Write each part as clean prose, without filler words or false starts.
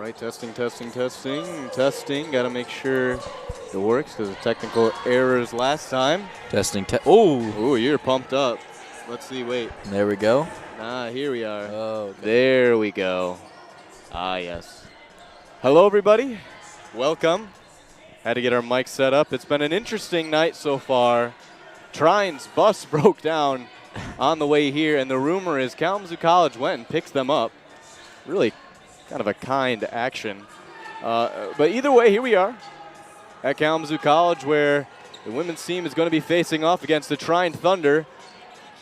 right, testing. Got to make sure it works because of technical errors last time. Testing. Oh, you're pumped up. Let's see, wait. There we go. Here we are. Oh, okay. There we go. Yes. Hello, everybody. Welcome. Had to get our mic set up. It's been an interesting night so far. Trine's bus broke down on the way here, and the rumor is Kalamazoo College went and picked them up. Really kind of a kind action. But either way, here we are at Kalamazoo College, where the women's team is going to be facing off against the Trine Thunder,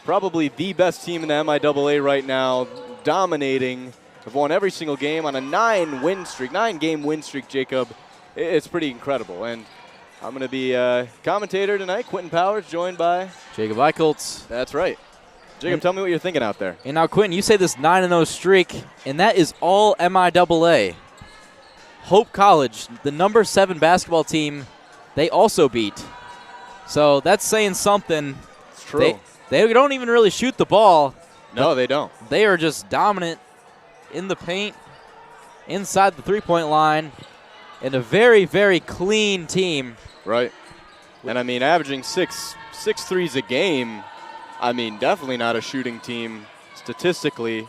probably the best team in the MIAA right now, dominating. Have won every single game on a 9-game win streak, Jacob. It's pretty incredible. And I'm going to be commentator tonight, Quentin Powers, joined by Jacob Eicholtz. That's right. Jacob, tell me what you're thinking out there. And now, Quentin, you say this 9-0 streak, and that is all MIAA. Hope College, the number 7 basketball team, they also beat. So that's saying something. It's true. They don't even really shoot the ball. No, they don't. They are just dominant in the paint, inside the three-point line, and a very, very clean team. Right. And, I mean, averaging six threes a game, I mean, definitely not a shooting team statistically.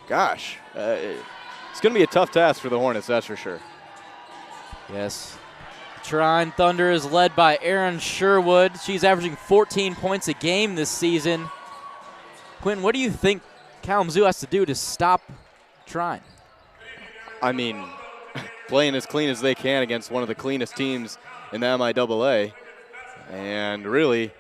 Gosh, it's going to be a tough task for the Hornets, that's for sure. Yes. Trine Thunder is led by Erin Sherwood. She's averaging 14 points a game this season. Quentin, what do you think Kalamazoo has to do to stop Trine? I mean, playing as clean as they can against one of the cleanest teams in the MIAA. And really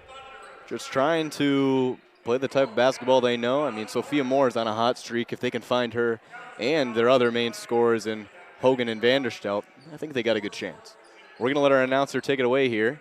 just trying to play the type of basketball they know. I mean, Sophia Moore is on a hot streak. If they can find her and their other main scorers in Hogan and Vanderstelt, I think they got a good chance. We're going to let our announcer take it away here.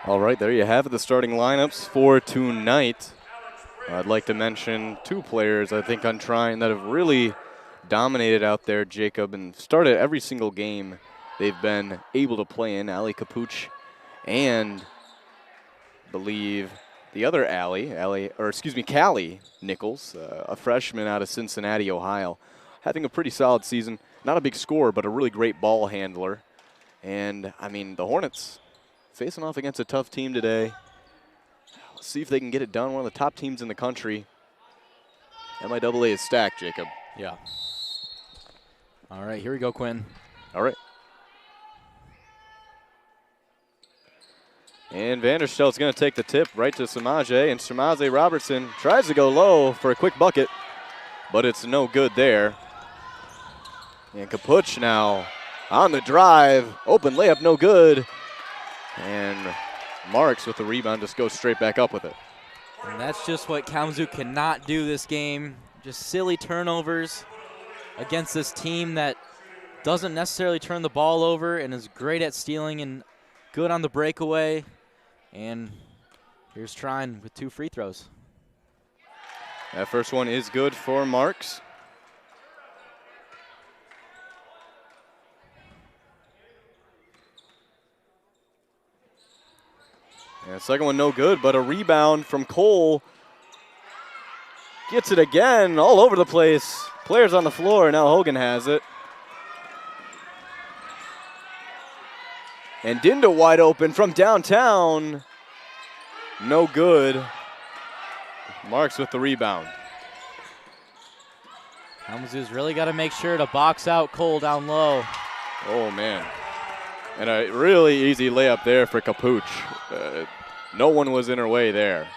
All right, there you have it, the starting lineups for tonight. I'd like to mention two players, I think, on Trine that have really dominated out there, Jacob, and started every single game they've been able to play in. Allie Capuch and I believe the other Callie Nichols, a freshman out of Cincinnati, Ohio, having a pretty solid season. Not a big scorer, but a really great ball handler. And, I mean, the Hornets facing off against a tough team today. Let's see if they can get it done. One of the top teams in the country. MIAA is stacked, Jacob. Yeah. All right, here we go, Quinn. All right. And Vanderstelt's going to take the tip right to Samaje, and Samaje Robertson tries to go low for a quick bucket, but it's no good there. And Capuch now on the drive, open layup, no good. And Marks with the rebound just goes straight back up with it. And that's just what Kalamazoo cannot do this game. Just silly turnovers against this team that doesn't necessarily turn the ball over and is great at stealing and good on the breakaway. And here's Trine with 2 free throws. That first one is good for Marks. And the second one no good, but a rebound from Cole. Gets it again, all over the place. Players on the floor, now Hogan has it. And Dinda wide open from downtown. No good. Marks with the rebound. Kalamazoo's really got to make sure to box out Cole down low. Oh, man. And a really easy layup there for Capuch. No one was in her way there.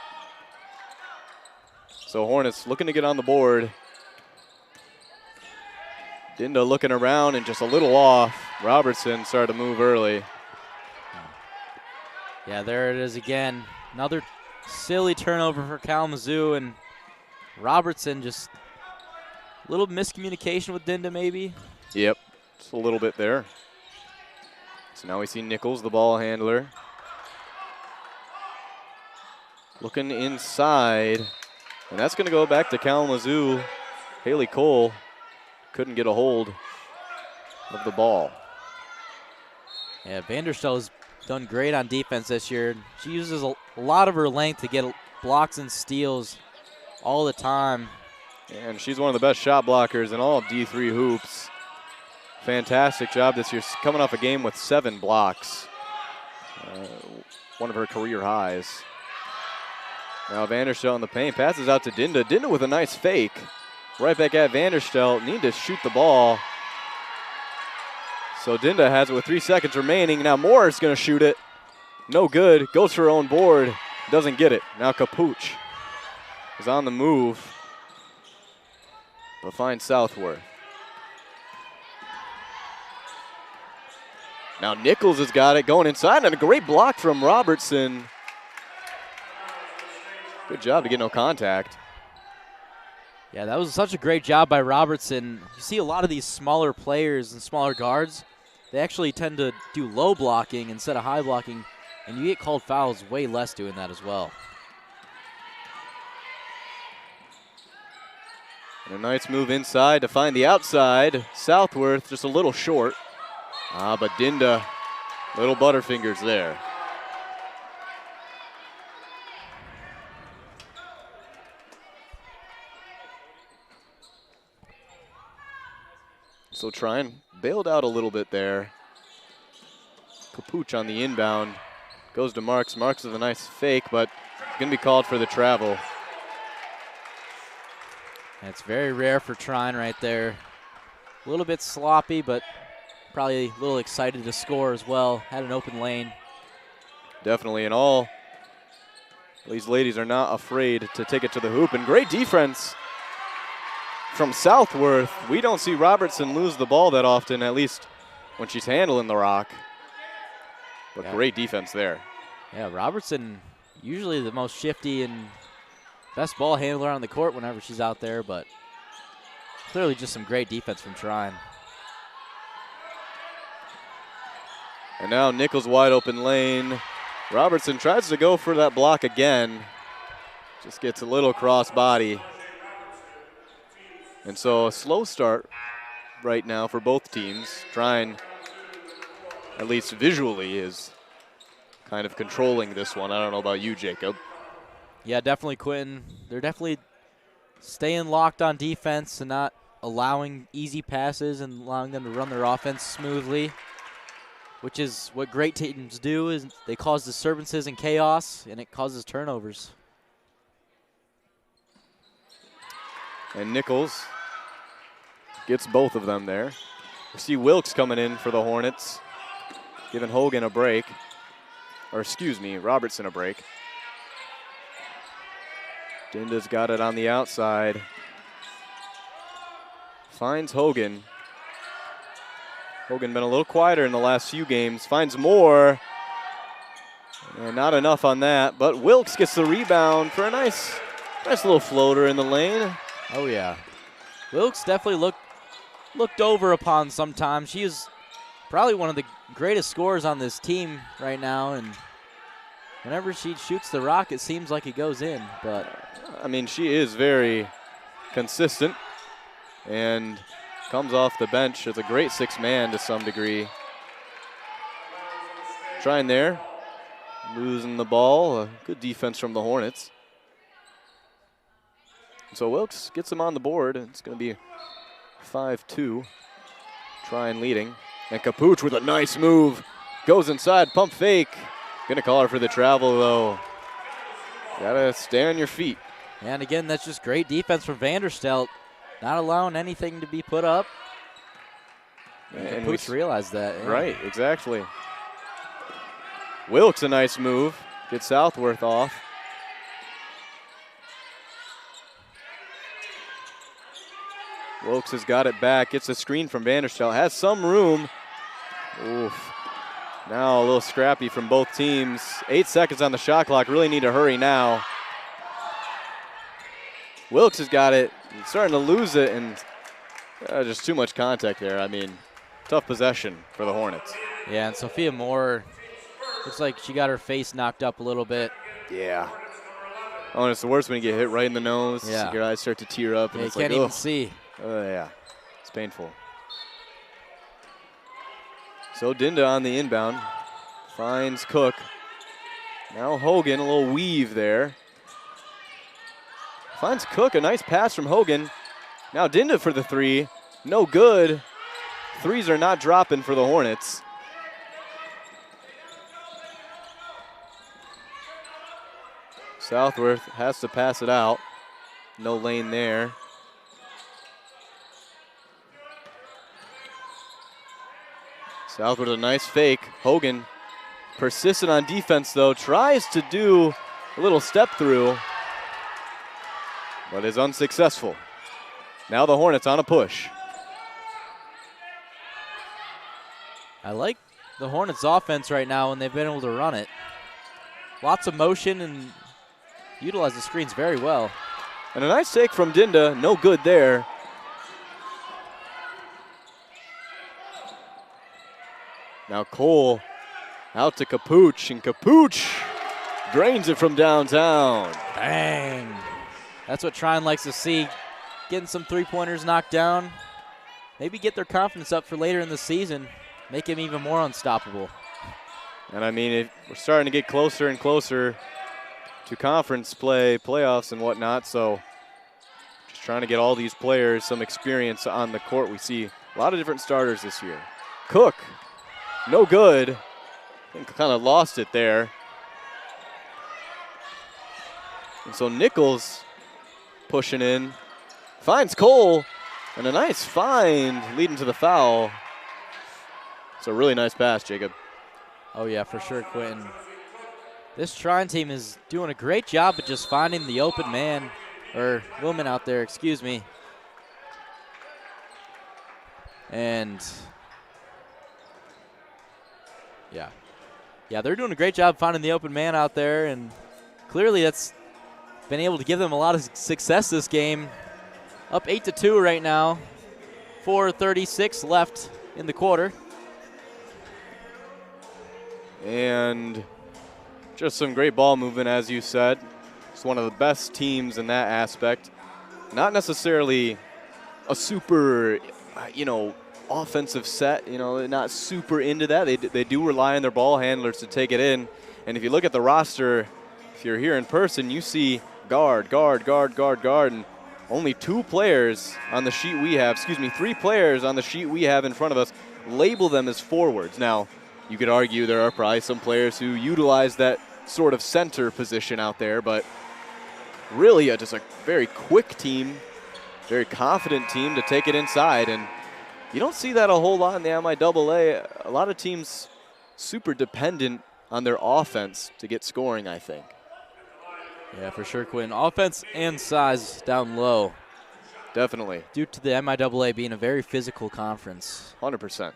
So Hornets looking to get on the board. Dinda looking around and just a little off. Robertson started to move early. Yeah, there it is again. Another silly turnover for Kalamazoo, and Robertson just a little miscommunication with Dinda maybe. Yep, just a little bit there. So now we see Nichols, the ball handler. Looking inside, and that's going to go back to Kalamazoo. Haley Cole couldn't get a hold of the ball. Yeah, Vanderstelt's done great on defense this year. She uses a lot of her length to get blocks and steals all the time. And she's one of the best shot blockers in all of D3 hoops. Fantastic job this year, coming off a game with 7 blocks. One of her career highs. Now Vanderstelt in the paint, passes out to Dinda. Dinda with a nice fake. Right back at Vanderstelt, need to shoot the ball. So Dinda has it with 3 seconds remaining. Now Moore's gonna shoot it. No good, goes for her own board, doesn't get it. Now Capuch is on the move, but finds Southworth. Now Nichols has got it going inside, and a great block from Robertson. Good job to get no contact. Yeah, that was such a great job by Robertson. You see a lot of these smaller players and smaller guards, they actually tend to do low blocking instead of high blocking, and you get called fouls way less doing that as well. And a nice move inside to find the outside. Southworth just a little short. But Dinda, little butterfingers there. So Trine bailed out a little bit there. Capuch on the inbound. Goes to Marks. Marks with a nice fake, but going to be called for the travel. That's very rare for Trine right there. A little bit sloppy, but probably a little excited to score as well. Had an open lane. Definitely, and all these ladies are not afraid to take it to the hoop. And great defense from Southworth. We don't see Robertson lose the ball that often, at least when she's handling the rock. But yeah, great defense there. Yeah, Robertson, usually the most shifty and best ball handler on the court whenever she's out there, but clearly just some great defense from Trine. And now Nichols wide open lane. Robertson tries to go for that block again. Just gets a little cross body. And so a slow start right now for both teams. Trine, at least visually, is kind of controlling this one. I don't know about you, Jacob. Yeah, definitely, Quentin. They're definitely staying locked on defense and not allowing easy passes and allowing them to run their offense smoothly, which is what great teams do. Is they cause disturbances and chaos, and it causes turnovers. And Nichols gets both of them there. We see Wilkes coming in for the Hornets, giving Hogan a break. Or excuse me, Robertson a break. Dinda's got it on the outside. Finds Hogan. Hogan been a little quieter in the last few games. Finds more. And not enough on that, but Wilkes gets the rebound for a nice little floater in the lane. Oh, yeah. Wilkes definitely looked over upon sometimes. She is probably one of the greatest scorers on this team right now, and whenever she shoots the rock, it seems like it goes in. But I mean, she is very consistent and comes off the bench as a great sixth man to some degree. Trying there, losing the ball. Good defense from the Hornets. So Wilkes gets him on the board. It's going to be 5-2. Trine leading. And Capuch with a nice move. Goes inside, pump fake. Going to call her for the travel, though. Got to stay on your feet. And again, that's just great defense from Vanderstelt. Not allowing anything to be put up. And Capuch realized that. Yeah. Right, exactly. Wilkes a nice move. Gets Southworth off. Wilkes has got it back. Gets a screen from Vanderstelt. Has some room. Oof. Now a little scrappy from both teams. 8 seconds on the shot clock. Really need to hurry now. Wilkes has got it. He's starting to lose it, and just too much contact there. I mean, tough possession for the Hornets. Yeah, and Sophia Moore looks like she got her face knocked up a little bit. Yeah. Oh, and it's the worst when you get hit right in the nose. Yeah. Your eyes start to tear up. And Yeah, it's you can't like, even ugh. see. Yeah, it's painful. So Dinda on the inbound. Finds Cook. Now Hogan, a little weave there. Finds Cook, a nice pass from Hogan. Now Dinda for the three. No good. Threes are not dropping for the Hornets. Southworth has to pass it out. No lane there. Southworth a nice fake. Hogan persistent on defense though. Tries to do a little step through, but is unsuccessful. Now the Hornets on a push. I like the Hornets' offense right now, and they've been able to run it. Lots of motion and utilize the screens very well. And a nice take from Dinda. No good there. Now Cole out to Capuch, and Capuch drains it from downtown. Bang. That's what Trine likes to see. Getting some three-pointers knocked down. Maybe get their confidence up for later in the season. Make him even more unstoppable. And I mean, we're starting to get closer and closer to conference play, playoffs and whatnot, so just trying to get all these players some experience on the court. We see a lot of different starters this year. Cook, no good. I think kind of lost it there. And so Nichols pushing in, finds Cole, and a nice find leading to the foul. It's a really nice pass, Jacob. Oh, yeah, for sure, Quentin. This Trine team is doing a great job of just finding the open man, or woman out there, excuse me. And, yeah, they're doing a great job finding the open man out there, and clearly that's been able to give them a lot of success this game. Up 8-2 right now, 4:36 left in the quarter. And Just some great ball movement, as you said. It's one of the best teams in that aspect. Not necessarily a super, offensive set. They're not super into that. They do rely on their ball handlers to take it in. And if you look at the roster, if you're here in person, you see guard, guard, guard, guard, guard, and only 2 players on the sheet we have, 3 players on the sheet we have in front of us, label them as forwards. Now, you could argue there are probably some players who utilize that sort of center position out there, but really just a very quick team, very confident team to take it inside. And you don't see that a whole lot in the MIAA. A lot of teams super dependent on their offense to get scoring, I think. Yeah, for sure, Quinn. Offense and size down low. Definitely. Due to the MIAA being a very physical conference. 100%.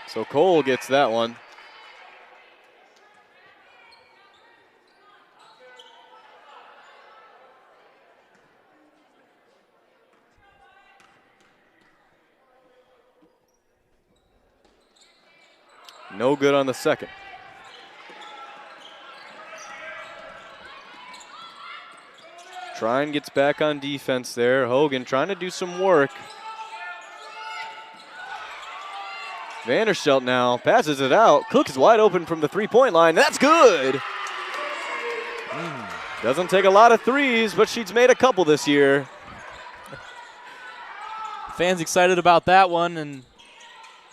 So Cole gets that one. No good on the second. Trine gets back on defense there. Hogan trying to do some work. Vanderstelt now passes it out. Cook is wide open from the three-point line. That's good. Doesn't take a lot of threes, but she's made a couple this year. Fans excited about that one, and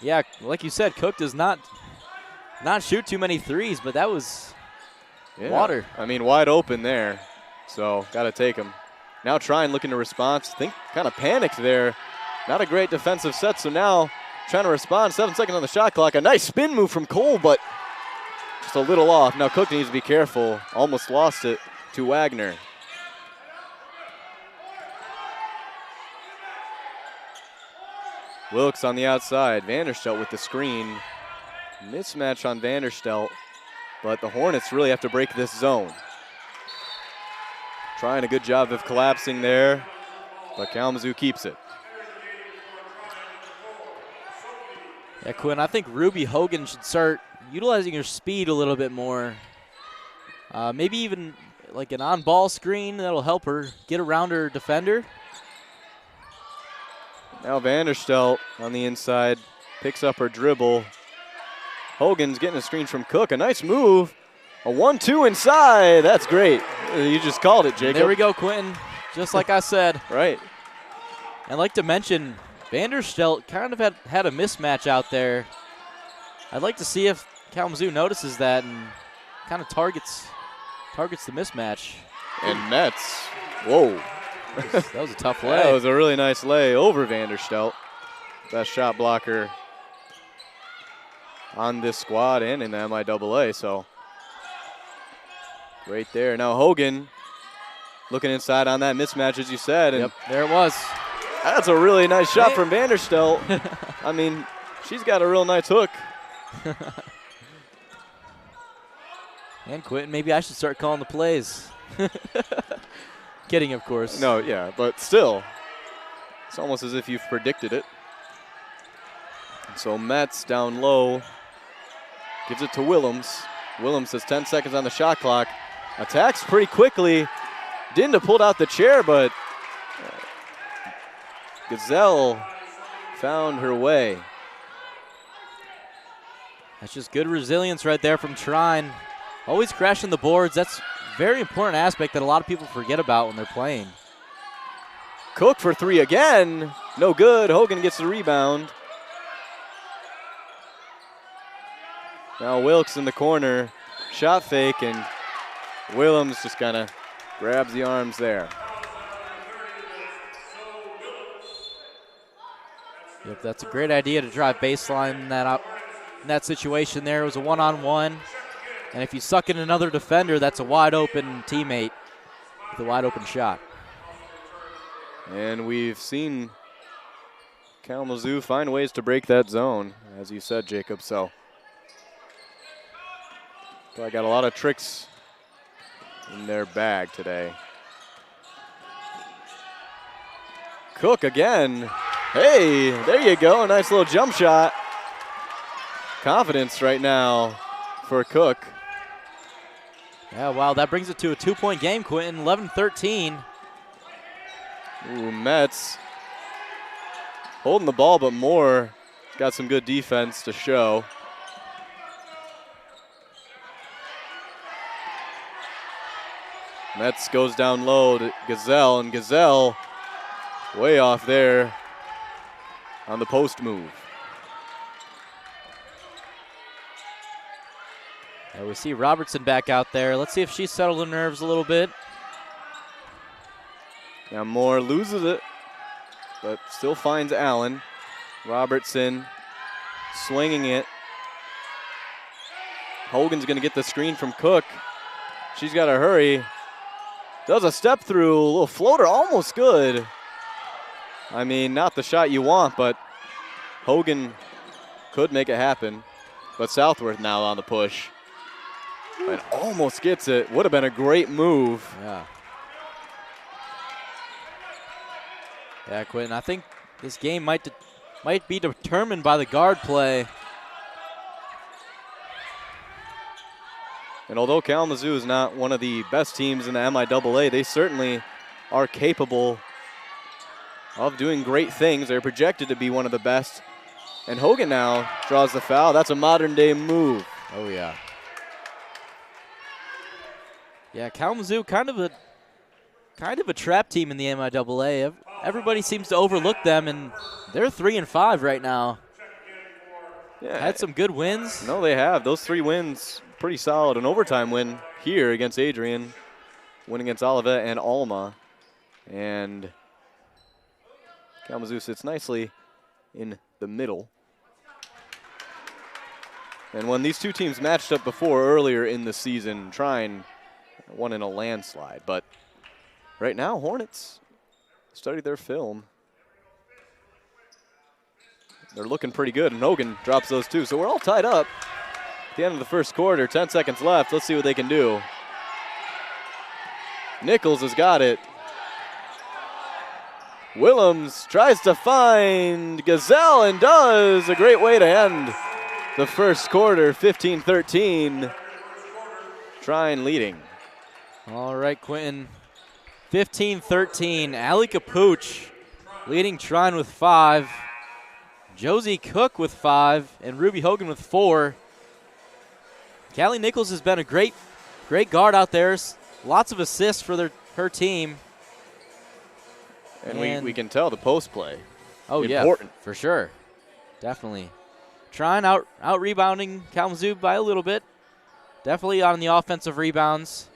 yeah, like you said, Cook does not shoot too many threes, but that was water. I mean, wide open there, so got to take him. Now Trine looking to respond. Think kind of panicked there. Not a great defensive set, so now trying to respond. 7 seconds on the shot clock. A nice spin move from Cole, but just a little off. Now Cook needs to be careful. Almost lost it to Wagner. Wilkes on the outside. Vanderstelt with the screen. Mismatch on Vanderstelt, but the Hornets really have to break this zone. Trying a good job of collapsing there, but Kalamazoo keeps it. Yeah, Quinn, I think Ruby Hogan should start utilizing her speed a little bit more. Maybe even like an on-ball screen that'll help her get around her defender. Now Vanderstelt on the inside picks up her dribble. Hogan's getting a screen from Cook. A nice move. A 1-2 inside. That's great. You just called it, Jacob. There we go, Quentin. Just like I said. Right. I'd like to mention Vanderstelt kind of had a mismatch out there. I'd like to see if Kalamazoo notices that and kind of targets the mismatch. And nets. Whoa. That was a tough lay. That was a really nice lay over Vanderstelt. Best shot blocker on this squad and in the MIAA, so right there. Now Hogan looking inside on that mismatch, as you said. And yep, there it was. That's a really nice shot from Vanderstelt. I mean, she's got a real nice hook. And Quentin, maybe I should start calling the plays. Kidding, of course. No, yeah, but still, it's almost as if you've predicted it. So Metz down low. Gives it to Willems. Willems has 10 seconds on the shot clock. Attacks pretty quickly. Dinda pulled out the chair, but Gazelle found her way. That's just good resilience right there from Trine. Always crashing the boards. That's a very important aspect that a lot of people forget about when they're playing. Cook for three again. No good. Hogan gets the rebound. Now Wilkes in the corner, shot fake, and Willems just kind of grabs the arms there. Yep, that's a great idea to drive baseline in that situation there. It was a one-on-one, and if you suck in another defender, that's a wide-open teammate with a wide-open shot. And we've seen Kalamazoo find ways to break that zone, as you said, Jacob, so. I got a lot of tricks in their bag today. Cook again. Hey, there you go. A nice little jump shot. confidence right now for Cook. Yeah, wow, that brings it to a 2-point game, Quentin, 11-13. Ooh, Mets holding the ball, but Moore got some good defense to show. Mets goes down low to Gazelle, and Gazelle way off there on the post move. We see Robertson back out there. Let's see if she's settled her nerves a little bit. Now Moore loses it, but still finds Allen. Robertson swinging it. Hogan's going to get the screen from Cook. She's got to hurry. Does a step through, a little floater, almost good. I mean, not the shot you want, but Hogan could make it happen. But Southworth now on the push. And almost gets it. Would have been a great move. Yeah. Yeah, Quentin, I think this game might be determined by the guard play. And although Kalamazoo is not one of the best teams in the MIAA, they certainly are capable of doing great things. They're projected to be one of the best. And Hogan now draws the foul. That's a modern-day move. Oh, yeah. Yeah, Kalamazoo kind of a trap team in the MIAA. Everybody seems to overlook them, and they're 3-5 right now. Yeah. Had some good wins. No, they have. Those 3 wins, pretty solid. An overtime win here against Adrian, win against Olivet and Alma. And Kalamazoo sits nicely in the middle. And when these two teams matched up before earlier in the season, Trine won in a landslide. But right now, Hornets studied their film. They're looking pretty good, and Hogan drops those 2. So we're all tied up at the end of the first quarter, 10 seconds left. Let's see what they can do. Nichols has got it. Willems tries to find Gazelle and does. A great way to end the first quarter, 15-13. Trine leading. All right, Quentin. 15-13. Allie Capuch leading Trine with 5. Josie Cook with 5 and Ruby Hogan with 4. Callie Nichols has been a great guard out there. Lots of assists for her team. And we can tell the post play. Oh, important. Yeah, for sure. Definitely. Trine out rebounding Kalamazoo by a little bit. Definitely on the offensive rebounds.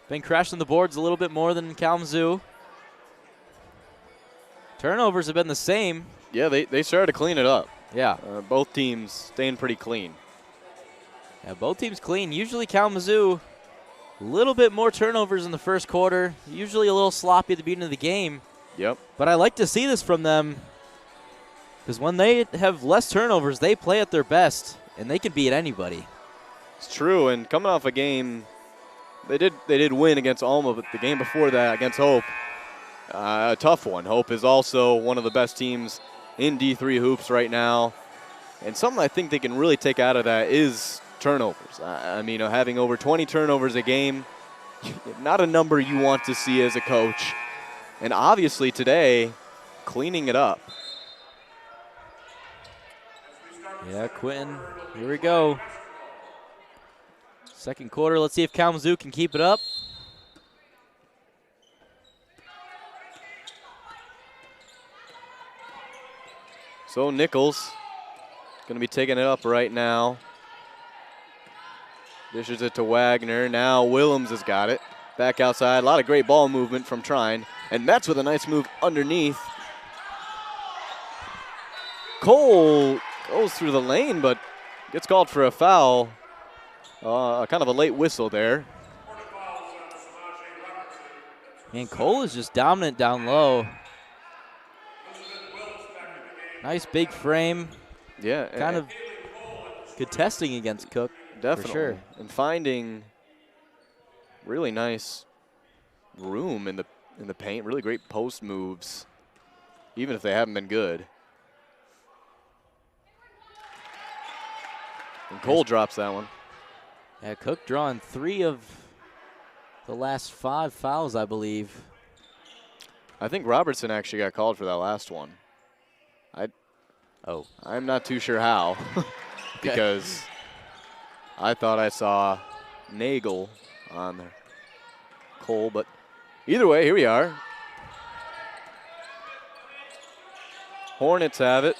Been crashing the boards a little bit more than Kalamazoo. Turnovers have been the same. Yeah, they started to clean it up. Yeah. Both teams staying pretty clean. Yeah, both teams clean. Usually Kalamazoo, a little bit more turnovers in the first quarter. Usually a little sloppy at the beginning of the game. Yep. But I like to see this from them because when they have less turnovers, they play at their best, and they can beat anybody. It's true, and coming off a game, they did win against Alma, but the game before that against Hope, a tough one. Hope is also one of the best teams in D3 hoops right now, and something I think they can really take out of that is turnovers. I mean, having over 20 turnovers a game, not a number you want to see as a coach, and obviously today, cleaning it up. Yeah, Quentin, here we go. Second quarter, let's see if Kalamazoo can keep it up. So Nichols going to be taking it up right now. Dishes it to Wagner. Now Willems has got it. Back outside. A lot of great ball movement from Trine. And Metz with a nice move underneath. Cole goes through the lane, but gets called for a foul. Kind of a late whistle there. Man, Cole is just dominant down low. Nice big frame. Yeah. Kind of contesting against Cook. Definitely. For sure. And finding really nice room in the paint. Really great post moves, even if they haven't been good. And Cole drops that one. Yeah, Cook drawing 3 of the last 5 fouls, I believe. I think Robertson actually got called for that last one. I'm not too sure how because I thought I saw Nagel on there. Cole, but either way, here we are. Hornets have it.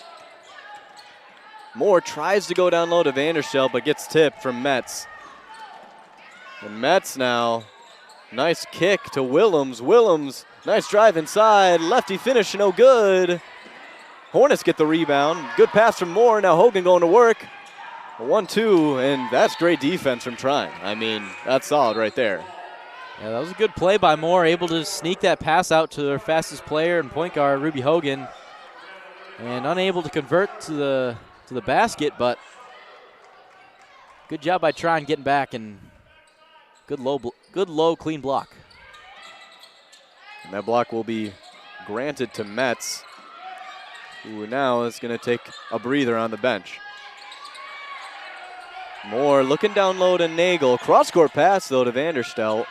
Moore tries to go down low to Vanderstelt, but gets tipped from Metz. And Metz now, nice kick to Willems. Willems, nice drive inside. Lefty finish, no good. Hornets get the rebound. Good pass from Moore. Now Hogan going to work. 1-2, and that's great defense from Trine. I mean, that's solid right there. Yeah, that was a good play by Moore, able to sneak that pass out to their fastest player and point guard, Ruby Hogan, and unable to convert to the basket, but good job by Trine getting back, and good low clean block. And that block will be granted to Metz, who now is going to take a breather on the bench. Moore looking down low to Nagel. Cross-court pass, though, to Vanderstelt.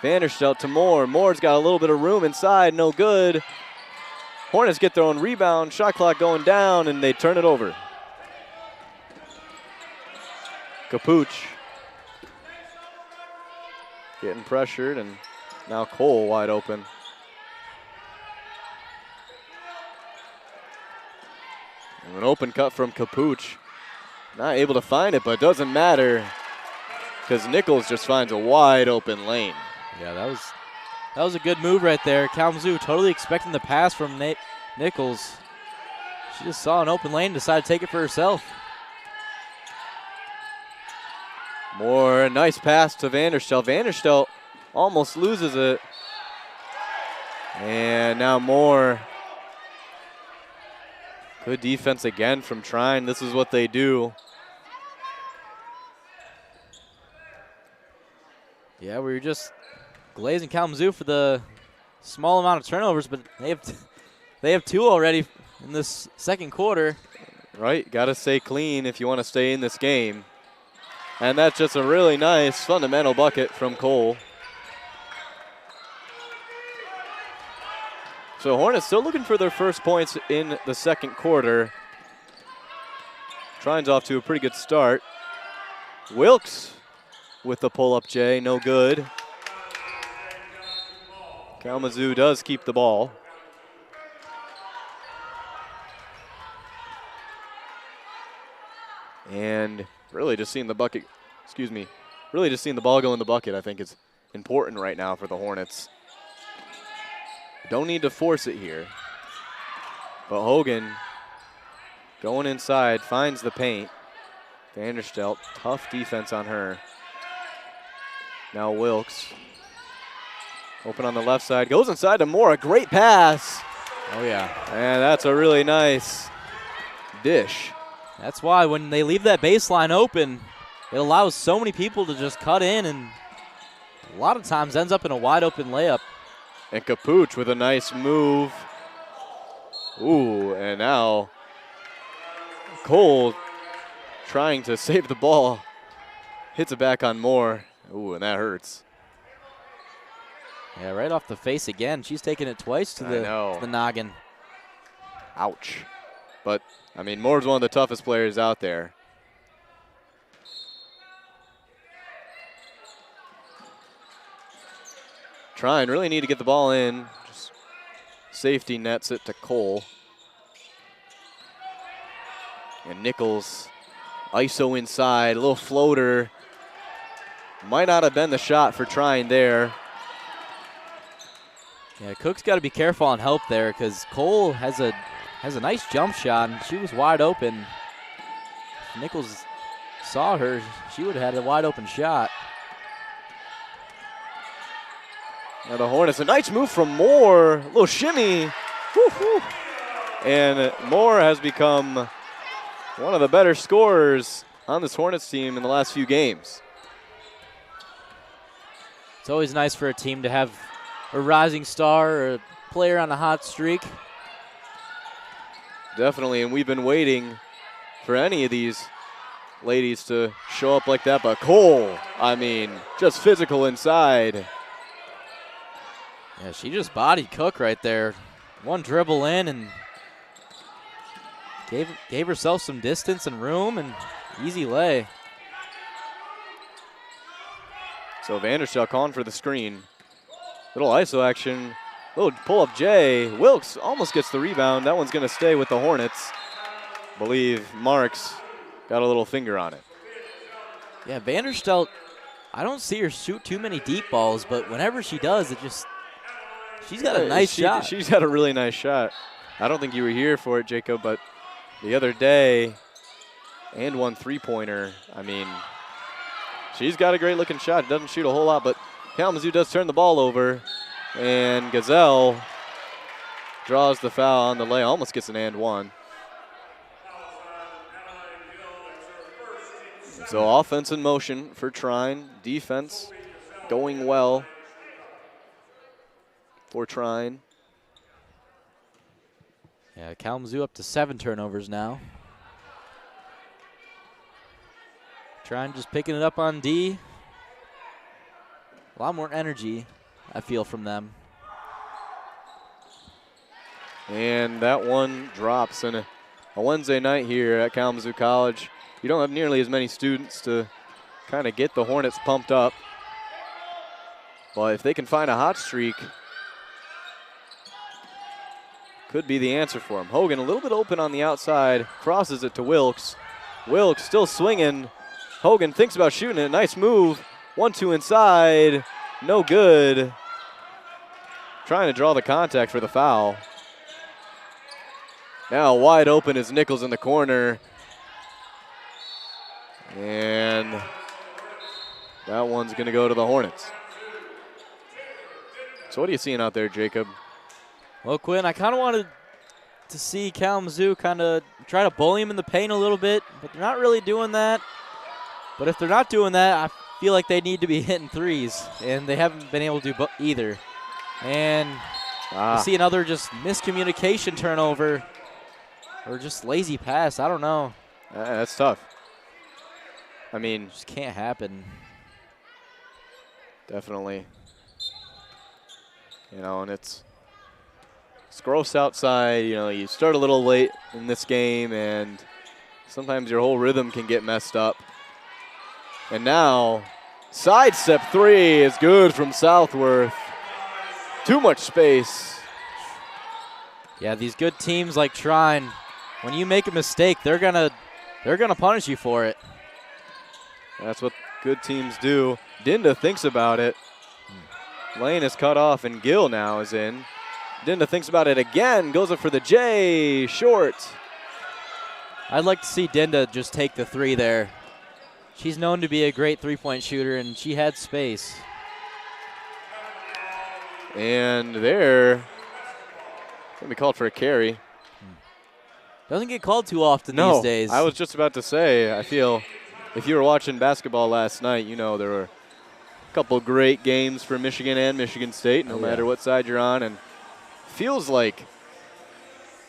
Vanderstelt to Moore. Moore's got a little bit of room inside, no good. Hornets get their own rebound. Shot clock going down, and they turn it over. Capuch getting pressured, and now Cole wide open. And an open cut from Capuch. Not able to find it, but it doesn't matter because Nichols just finds a wide open lane. Yeah, that was a good move right there. Kalamazoo totally expecting the pass from Nichols. She just saw an open lane and decided to take it for herself. Moore, nice pass to Vanderstelt. Vanderstelt almost loses it. And now Moore. Good defense again from Trine. This is what they do. Yeah, we were just glazing Kalamazoo for the small amount of turnovers, but they have 2 already in this second quarter. Right, got to stay clean if you want to stay in this game. And that's just a really nice fundamental bucket from Cole. So Hornets still looking for their first points in the second quarter. Trine's off to a pretty good start. Wilkes with the pull-up J, no good. Kalamazoo does keep the ball. And really just seeing the bucket, really just seeing the ball go in the bucket I think is important right now for the Hornets. Don't need to force it here. But Hogan going inside, finds the paint. Vanderstelt, tough defense on her. Now Wilkes. Open on the left side, goes inside to Moore, a great pass. Oh yeah. And that's a really nice dish. That's why when they leave that baseline open, it allows so many people to just cut in, and a lot of times ends up in a wide open layup. And Capuch with a nice move. Ooh, and now Cole trying to save the ball. Hits it back on Moore. Ooh, and that hurts. Yeah, right off the face again. She's taking it twice to the noggin. Ouch. But, I mean, Moore's one of the toughest players out there. Trine really need to get the ball in. Just safety nets it to Cole. And Nichols, ISO inside, a little floater. Might not have been the shot for Trine there. Yeah, Cook's got to be careful on help there because Cole has a nice jump shot, and she was wide open. If Nichols saw her, she would have had a wide open shot. Now the Hornets, a nice move from Moore, a little shimmy. Woo-hoo. And Moore has become one of the better scorers on this Hornets team in the last few games. It's always nice for a team to have a rising star or a player on a hot streak. Definitely, and we've been waiting for any of these ladies to show up like that, but Cole, I mean, just physical inside. Yeah, she just bodied Cook right there. One dribble in and gave herself some distance and room, and easy lay. So Vanderstel calling for the screen. Little ISO action. Little pull-up J. Wilkes almost gets the rebound. That one's going to stay with the Hornets. Believe Marks got a little finger on it. Yeah, Vanderstel, I don't see her shoot too many deep balls, but whenever she does, she's got a nice shot. She's got a really nice shot. I don't think you were here for it, Jacob, but the other day, and one three-pointer, I mean, she's got a great-looking shot. Doesn't shoot a whole lot, but Kalamazoo does turn the ball over, and Gazelle draws the foul on the lay. Almost gets an and one. So offense in motion for Trine. Defense going well for Trine. Yeah, Kalamazoo up to 7 turnovers now. Trine just picking it up on D. A lot more energy, I feel, from them. And that one drops. And a Wednesday night here at Kalamazoo College, you don't have nearly as many students to kind of get the Hornets pumped up. But if they can find a hot streak, could be the answer for them. Hogan a little bit open on the outside, crosses it to Wilkes. Wilkes still swinging. Hogan thinks about shooting it. Nice move. 1-2 inside. No good. Trying to draw the contact for the foul. Now wide open is Nichols in the corner. And that one's going to go to the Hornets. So what are you seeing out there, Jacob? Well, Quinn, I kind of wanted to see Kalamazoo kind of try to bully him in the paint a little bit, but they're not really doing that. But if they're not doing that, I feel like they need to be hitting threes, and they haven't been able to do either. And you see another just miscommunication turnover or just lazy pass. I don't know. That's tough. I mean, just can't happen. Definitely. You know, and it's gross outside. You know, you start a little late in this game, and sometimes your whole rhythm can get messed up. And now, sidestep three is good from Southworth. Too much space. Yeah, these good teams like Trine, when you make a mistake, they're gonna punish you for it. That's what good teams do. Dinda thinks about it. Lane is cut off, and Gill now is in. Dinda thinks about it again, goes up for the J, short. I'd like to see Dinda just take the three there. She's known to be a great three-point shooter, and she had space. And there, going to be called for a carry. Doesn't get called too often these days. I was just about to say, I feel if you were watching basketball last night, you know there were a couple great games for Michigan and Michigan State, no matter what side you're on. And feels like I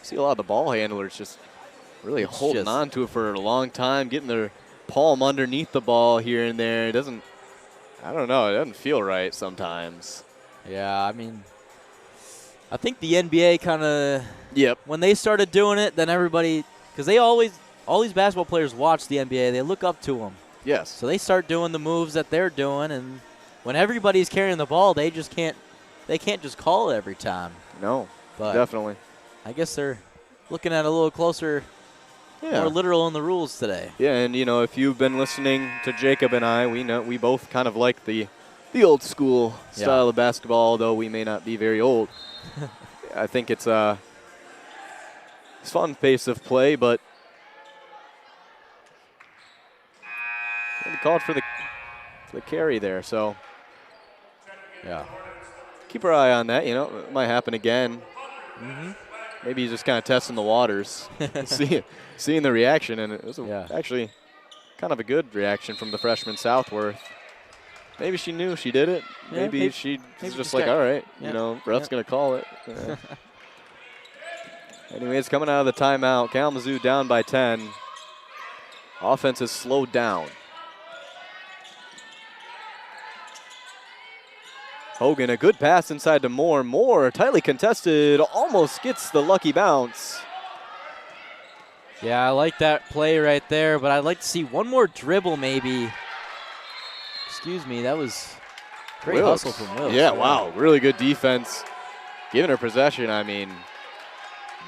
see a lot of the ball handlers just really holding on to it for a long time, getting their palm underneath the ball here and there. It doesn't, I don't know, it doesn't feel right sometimes. Yeah, I mean, I think the NBA kind of, when they started doing it, then everybody, because they always, all these basketball players watch the NBA, they look up to them. Yes. So they start doing the moves that they're doing, and when everybody's carrying the ball, they just can't just call it every time. No, but definitely. I guess they're looking at it a little closer, more literal in the rules today. Yeah, and you know, if you've been listening to Jacob and I, we know we both kind of like the old school style of basketball, although we may not be very old. I think it's a fun pace of play, but called for the carry there, so keep our eye on that. You know, it might happen again. Maybe he's just kind of testing the waters, seeing the reaction, and it was actually kind of a good reaction from the freshman Southworth. Maybe she knew she did it. Maybe she's just like, all right, you know, ref's going to call it. Anyway, it's coming out of the timeout. Kalamazoo down by 10. Offense has slowed down. Hogan, a good pass inside to Moore. Moore, tightly contested, almost gets the lucky bounce. Yeah, I like that play right there, but I'd like to see one more dribble maybe. Excuse me, that was great hustle from Wilkes. Yeah, wow, really good defense. Giving her possession, I mean,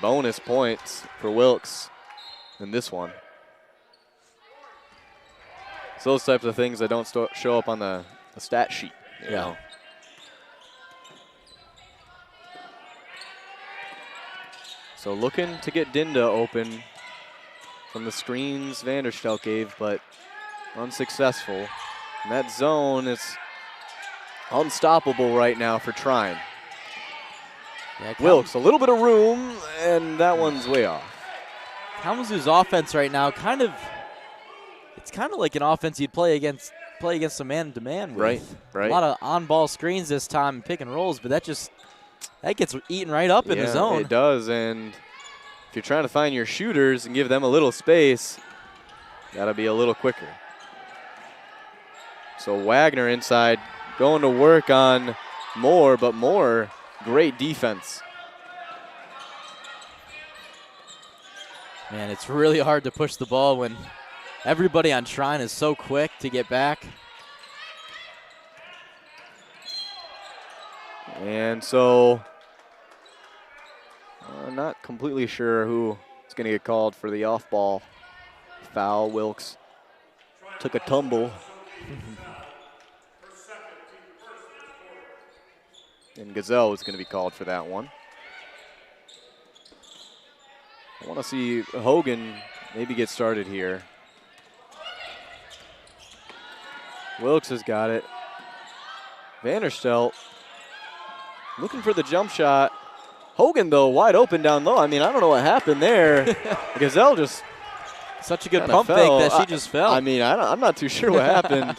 bonus points for Wilkes in this one. It's those types of things that don't show up on the stat sheet. You know? So looking to get Dinda open from the screens Vanderstelt gave, but unsuccessful. And that zone is unstoppable right now for Trine. Yeah, Wilkes, a little bit of room, and that one's way off. Kalamazoo's offense right now it's kind of like an offense you'd play against a man-to-man with. Right. A lot of on-ball screens this time and pick and rolls, but that gets eaten right up in the zone. It does, and if you're trying to find your shooters and give them a little space, gotta be a little quicker. So Wagner inside, going to work on Moore, but Moore, great defense. Man, it's really hard to push the ball when everybody on Trine is so quick to get back. And so, I'm not completely sure who is going to get called for the off-ball foul. Wilkes took a tumble. And Gazelle is going to be called for that one. I want to see Hogan maybe get started here. Wilkes has got it. Vanderstelt looking for the jump shot. Hogan, though, wide open down low. I mean, I don't know what happened there. Gazelle just such a good pump fake that she just fell. I mean, I'm not too sure what happened.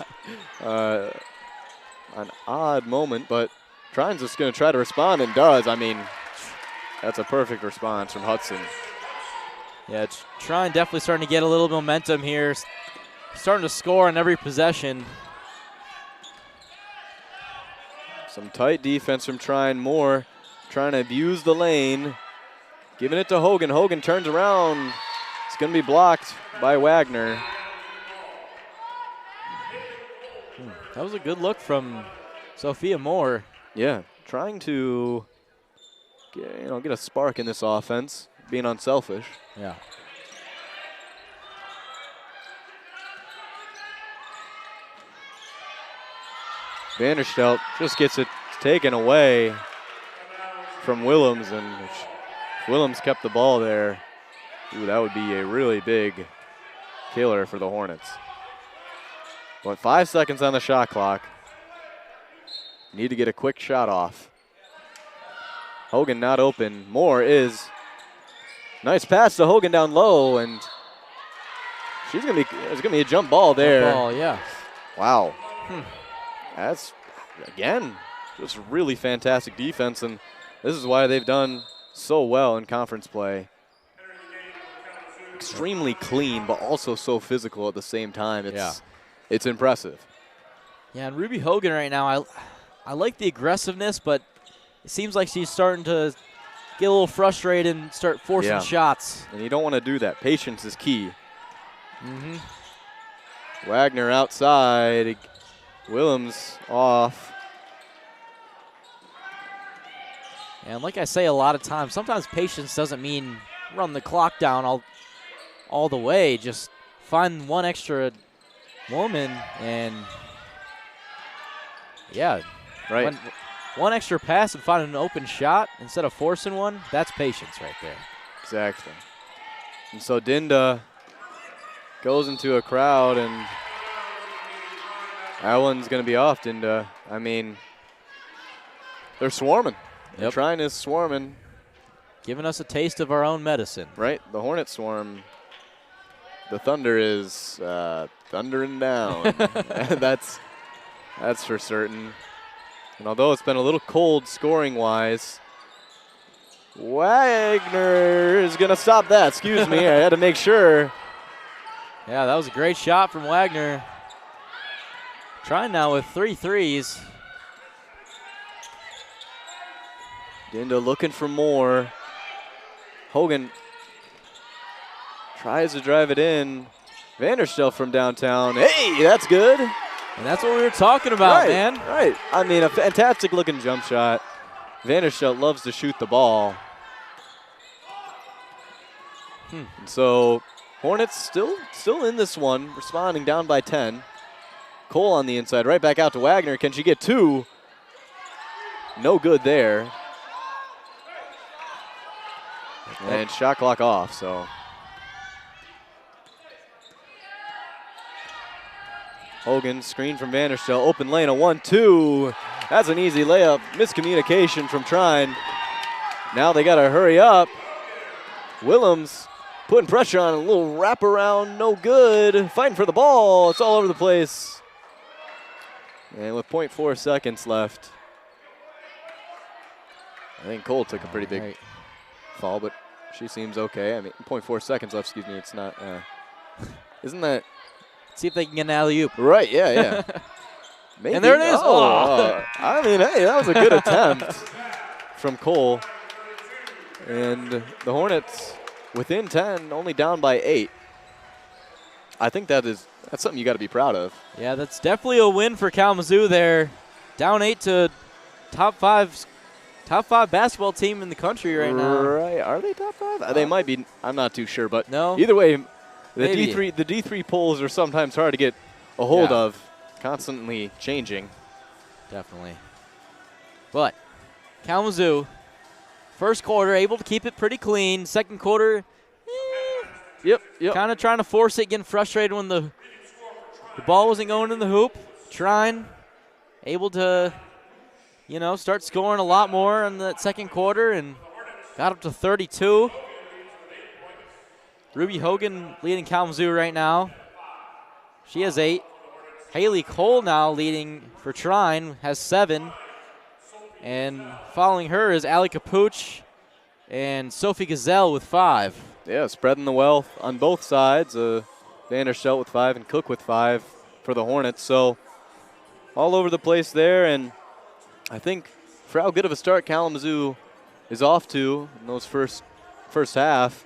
An odd moment, but Trine's just going to try to respond and does. I mean, that's a perfect response from Hudson. Yeah, Trine definitely starting to get a little momentum here. Starting to score on every possession. Some tight defense from Trine. Moore trying to abuse the lane. Giving it to Hogan. Hogan turns around. It's going to be blocked by Wagner. That was a good look from Sophia Moore. Yeah, trying to get a spark in this offense, being unselfish. Yeah. Vanderstelt just gets it taken away from Willems, and if Willems kept the ball there, that would be a really big killer for the Hornets. But 5 seconds on the shot clock. Need to get a quick shot off. Hogan not open. Moore is. Nice pass to Hogan down low, and there's gonna be a jump ball there. Jump ball, yeah. Wow. That's, again, just really fantastic defense, and this is why they've done so well in conference play. Extremely clean, but also so physical at the same time. It's impressive. Yeah, and Ruby Hogan right now, I like the aggressiveness, but it seems like she's starting to get a little frustrated and start forcing shots. And you don't want to do that. Patience is key. Wagner outside. Willems off. And like I say a lot of times, sometimes patience doesn't mean run the clock down all the way. Just find one extra woman and, yeah. Right. One extra pass and find an open shot instead of forcing one, that's patience right there. Exactly. And so Dinda goes into a crowd, and that one's going to be off, Dinda. I mean, they're swarming. Yep. Trine is swarming. Giving us a taste of our own medicine. Right. The Hornets swarm. The Thunder is thundering down. That's for certain. And although it's been a little cold scoring-wise, Wagner is going to stop that. Excuse me. I had to make sure. Yeah, that was a great shot from Wagner. Trine now with 3 threes. Dinda looking for more. Hogan tries to drive it in. Vanderstel from downtown. Hey, that's good. And that's what we were talking about, man. Right. I mean, a fantastic looking jump shot. Vanderstel loves to shoot the ball. So Hornets still in this one, responding down by 10. Cole on the inside, right back out to Wagner. Can she get 2? No good there. And shot clock off, so. Hogan, screen from Vanderstel, open lane, a 1-2. That's an easy layup. Miscommunication from Trine. Now they gotta hurry up. Willems putting pressure on, a little wraparound, no good. Fighting for the ball, it's all over the place. And with 0.4 seconds left, I think Cole took a pretty big fall, but she seems okay. I mean, 0.4 seconds left, excuse me, it's not, isn't that? See if they can get an alley-oop. Right, yeah. Maybe. And there it is. I mean, hey, that was a good attempt from Cole. And the Hornets within 10, only down by 8. I think that's something you got to be proud of. Yeah, that's definitely a win for Kalamazoo there. Down 8 to top five basketball team in the country right now. Right. Are they top 5? They might be. I'm not too sure, but no. Either way, the Maybe. D3 polls are sometimes hard to get a hold of, constantly changing. Definitely. But Kalamazoo, first quarter, able to keep it pretty clean. Second quarter, Yep. kind of trying to force it, getting frustrated when the ball wasn't going in the hoop. Trine, able to, start scoring a lot more in that second quarter and got up to 32. Ruby Hogan leading Kalamazoo right now. She has 8. Haley Cole now leading for Trine, has 7. And following her is Allie Capuch and Sophie Gazelle with 5. Yeah, spreading the wealth on both sides. Vanderstel with 5 and Cook with 5 for the Hornets. So all over the place there. And I think for how good of a start Kalamazoo is off to in those first half,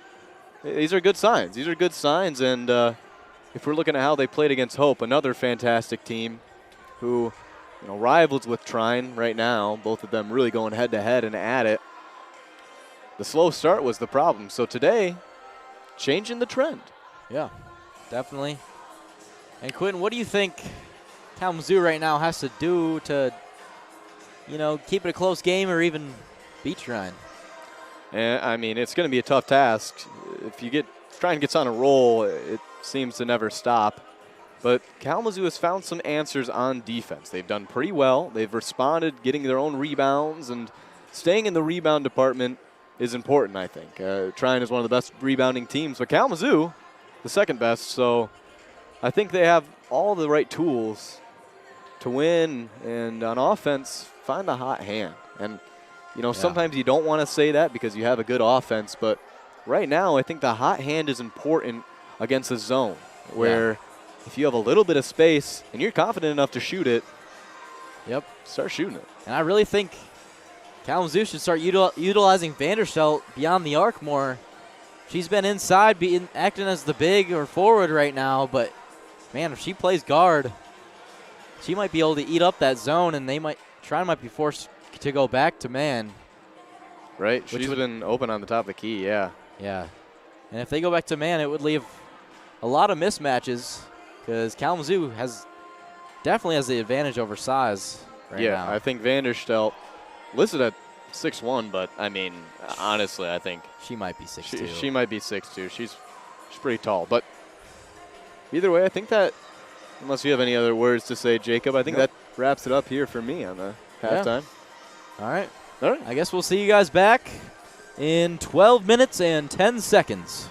these are good signs. These are good signs. And if we're looking at how they played against Hope, another fantastic team who rivals with Trine right now, both of them really going head-to-head and at it. The slow start was the problem. So today, changing the trend. Yeah, definitely. And Quentin, what do you think Kalamazoo right now has to do to, keep it a close game or even beat Trine? And I mean, it's going to be a tough task. If Trine gets on a roll, it seems to never stop. But Kalamazoo has found some answers on defense. They've done pretty well. They've responded, getting their own rebounds, and staying in the rebound department is important, I think. Trine is one of the best rebounding teams, but Kalamazoo, the second best. So I think they have all the right tools to win, and on offense, find the hot hand. And, sometimes you don't want to say that because you have a good offense, but right now I think the hot hand is important against the zone where if you have a little bit of space and you're confident enough to shoot it, start shooting it. And I really think Kalamazoo should start utilizing Vanderstel beyond the arc more. She's been inside, acting as the big or forward right now, but, man, if she plays guard, she might be able to eat up that zone, and Trine might be forced to go back to man. Right, she's been open on the top of the key, yeah. Yeah, and if they go back to man, it would leave a lot of mismatches because Kalamazoo definitely has the advantage over size right now. Yeah, I think Vanderstel listed at 6'1", but, I mean, honestly, I think she might be 6'2". She might be 6'2". She's pretty tall. But either way, I think that, unless you have any other words to say, Jacob, I think that wraps it up here for me on the halftime. All right. All right. I guess we'll see you guys back in 12 minutes and 10 seconds.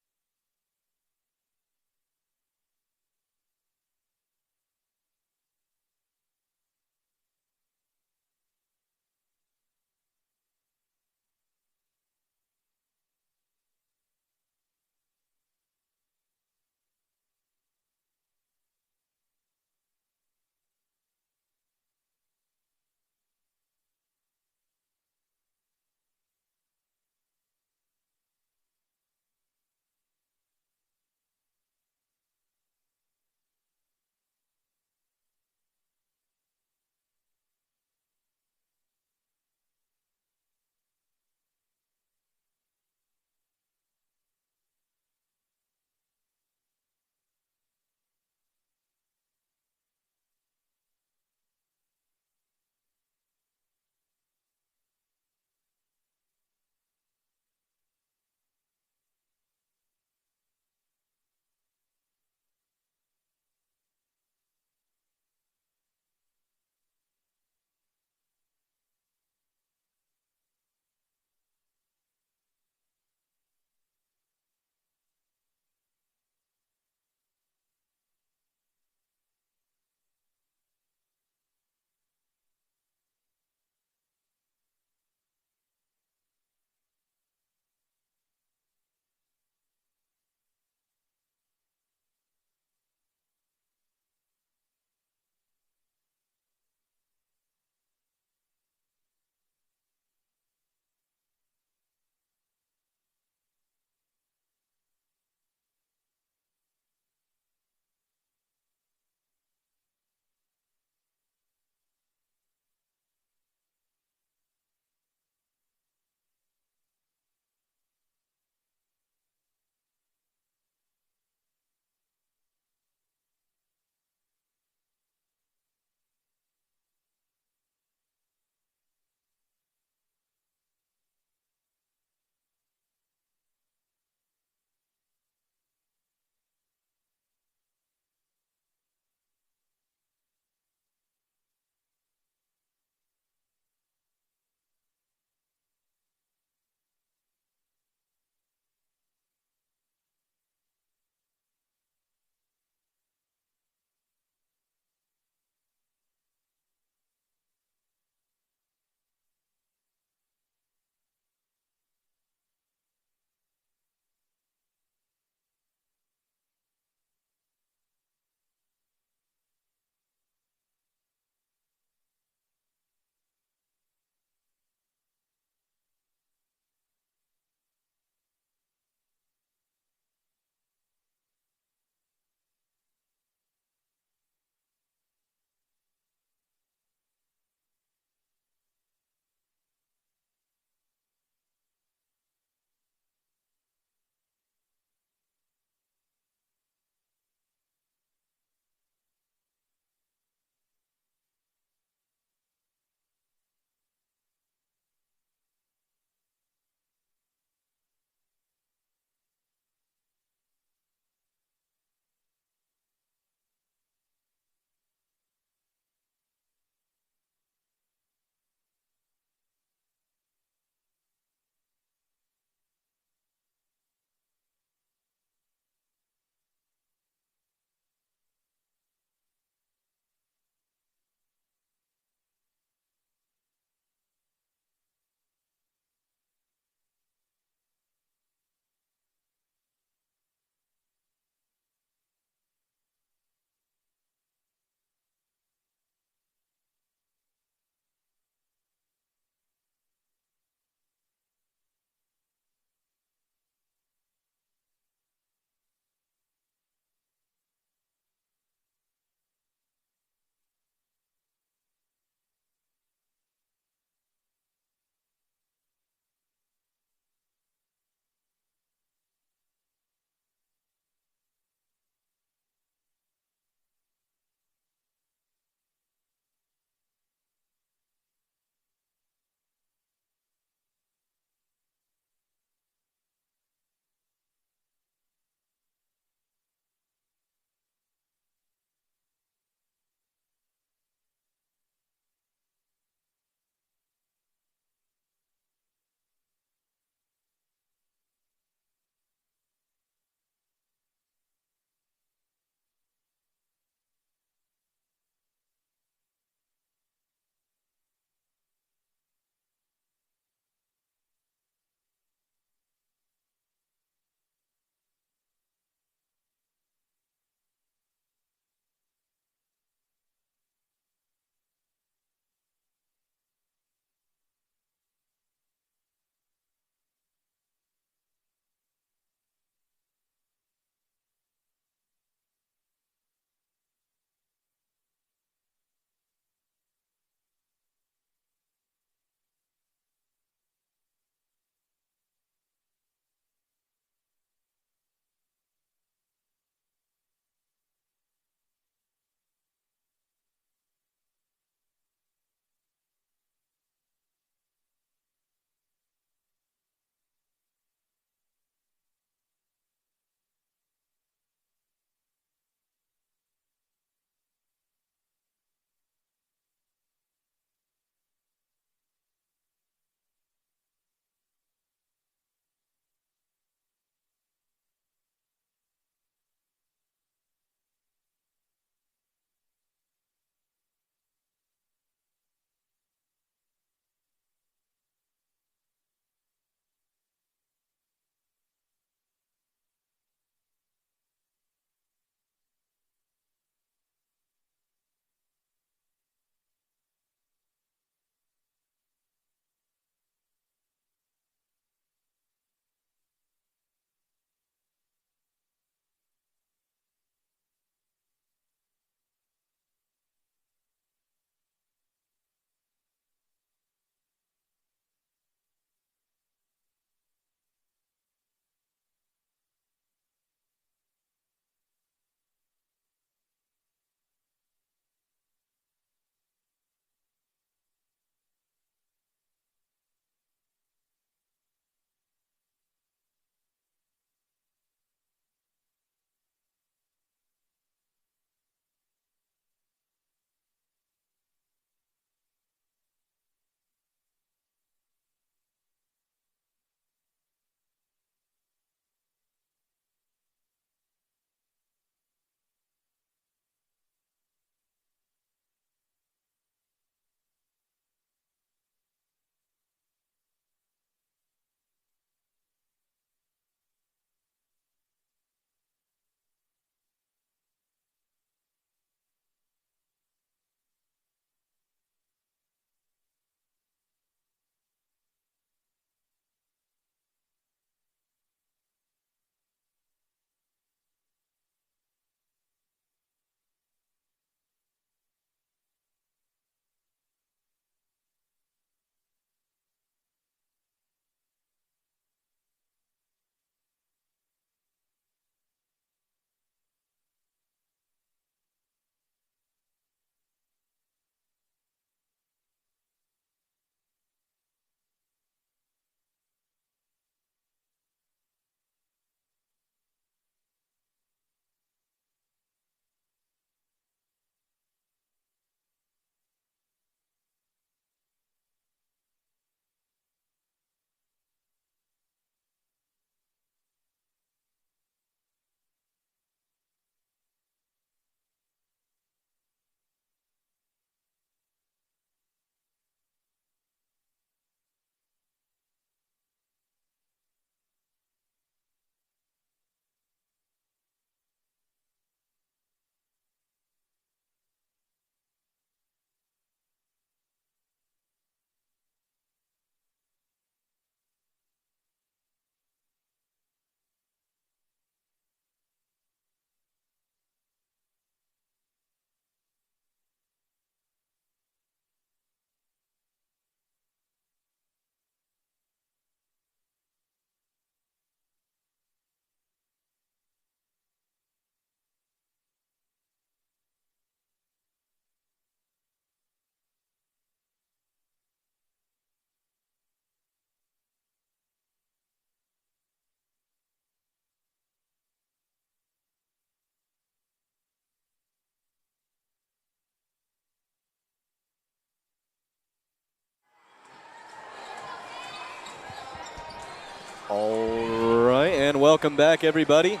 All right, and welcome back, everybody.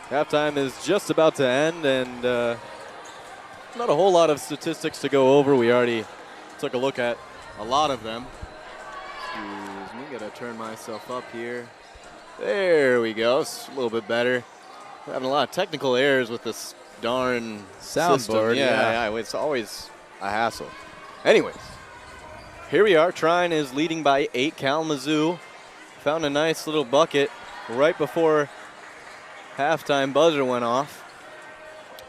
Halftime is just about to end, and not a whole lot of statistics to go over. We already took a look at a lot of them. Excuse me, gotta turn myself up here. There we go, it's a little bit better. We're having a lot of technical errors with this darn Soundboard. Yeah, it's always a hassle. Anyways, here we are. Trine is leading by 8. Kalamazoo found a nice little bucket right before halftime buzzer went off.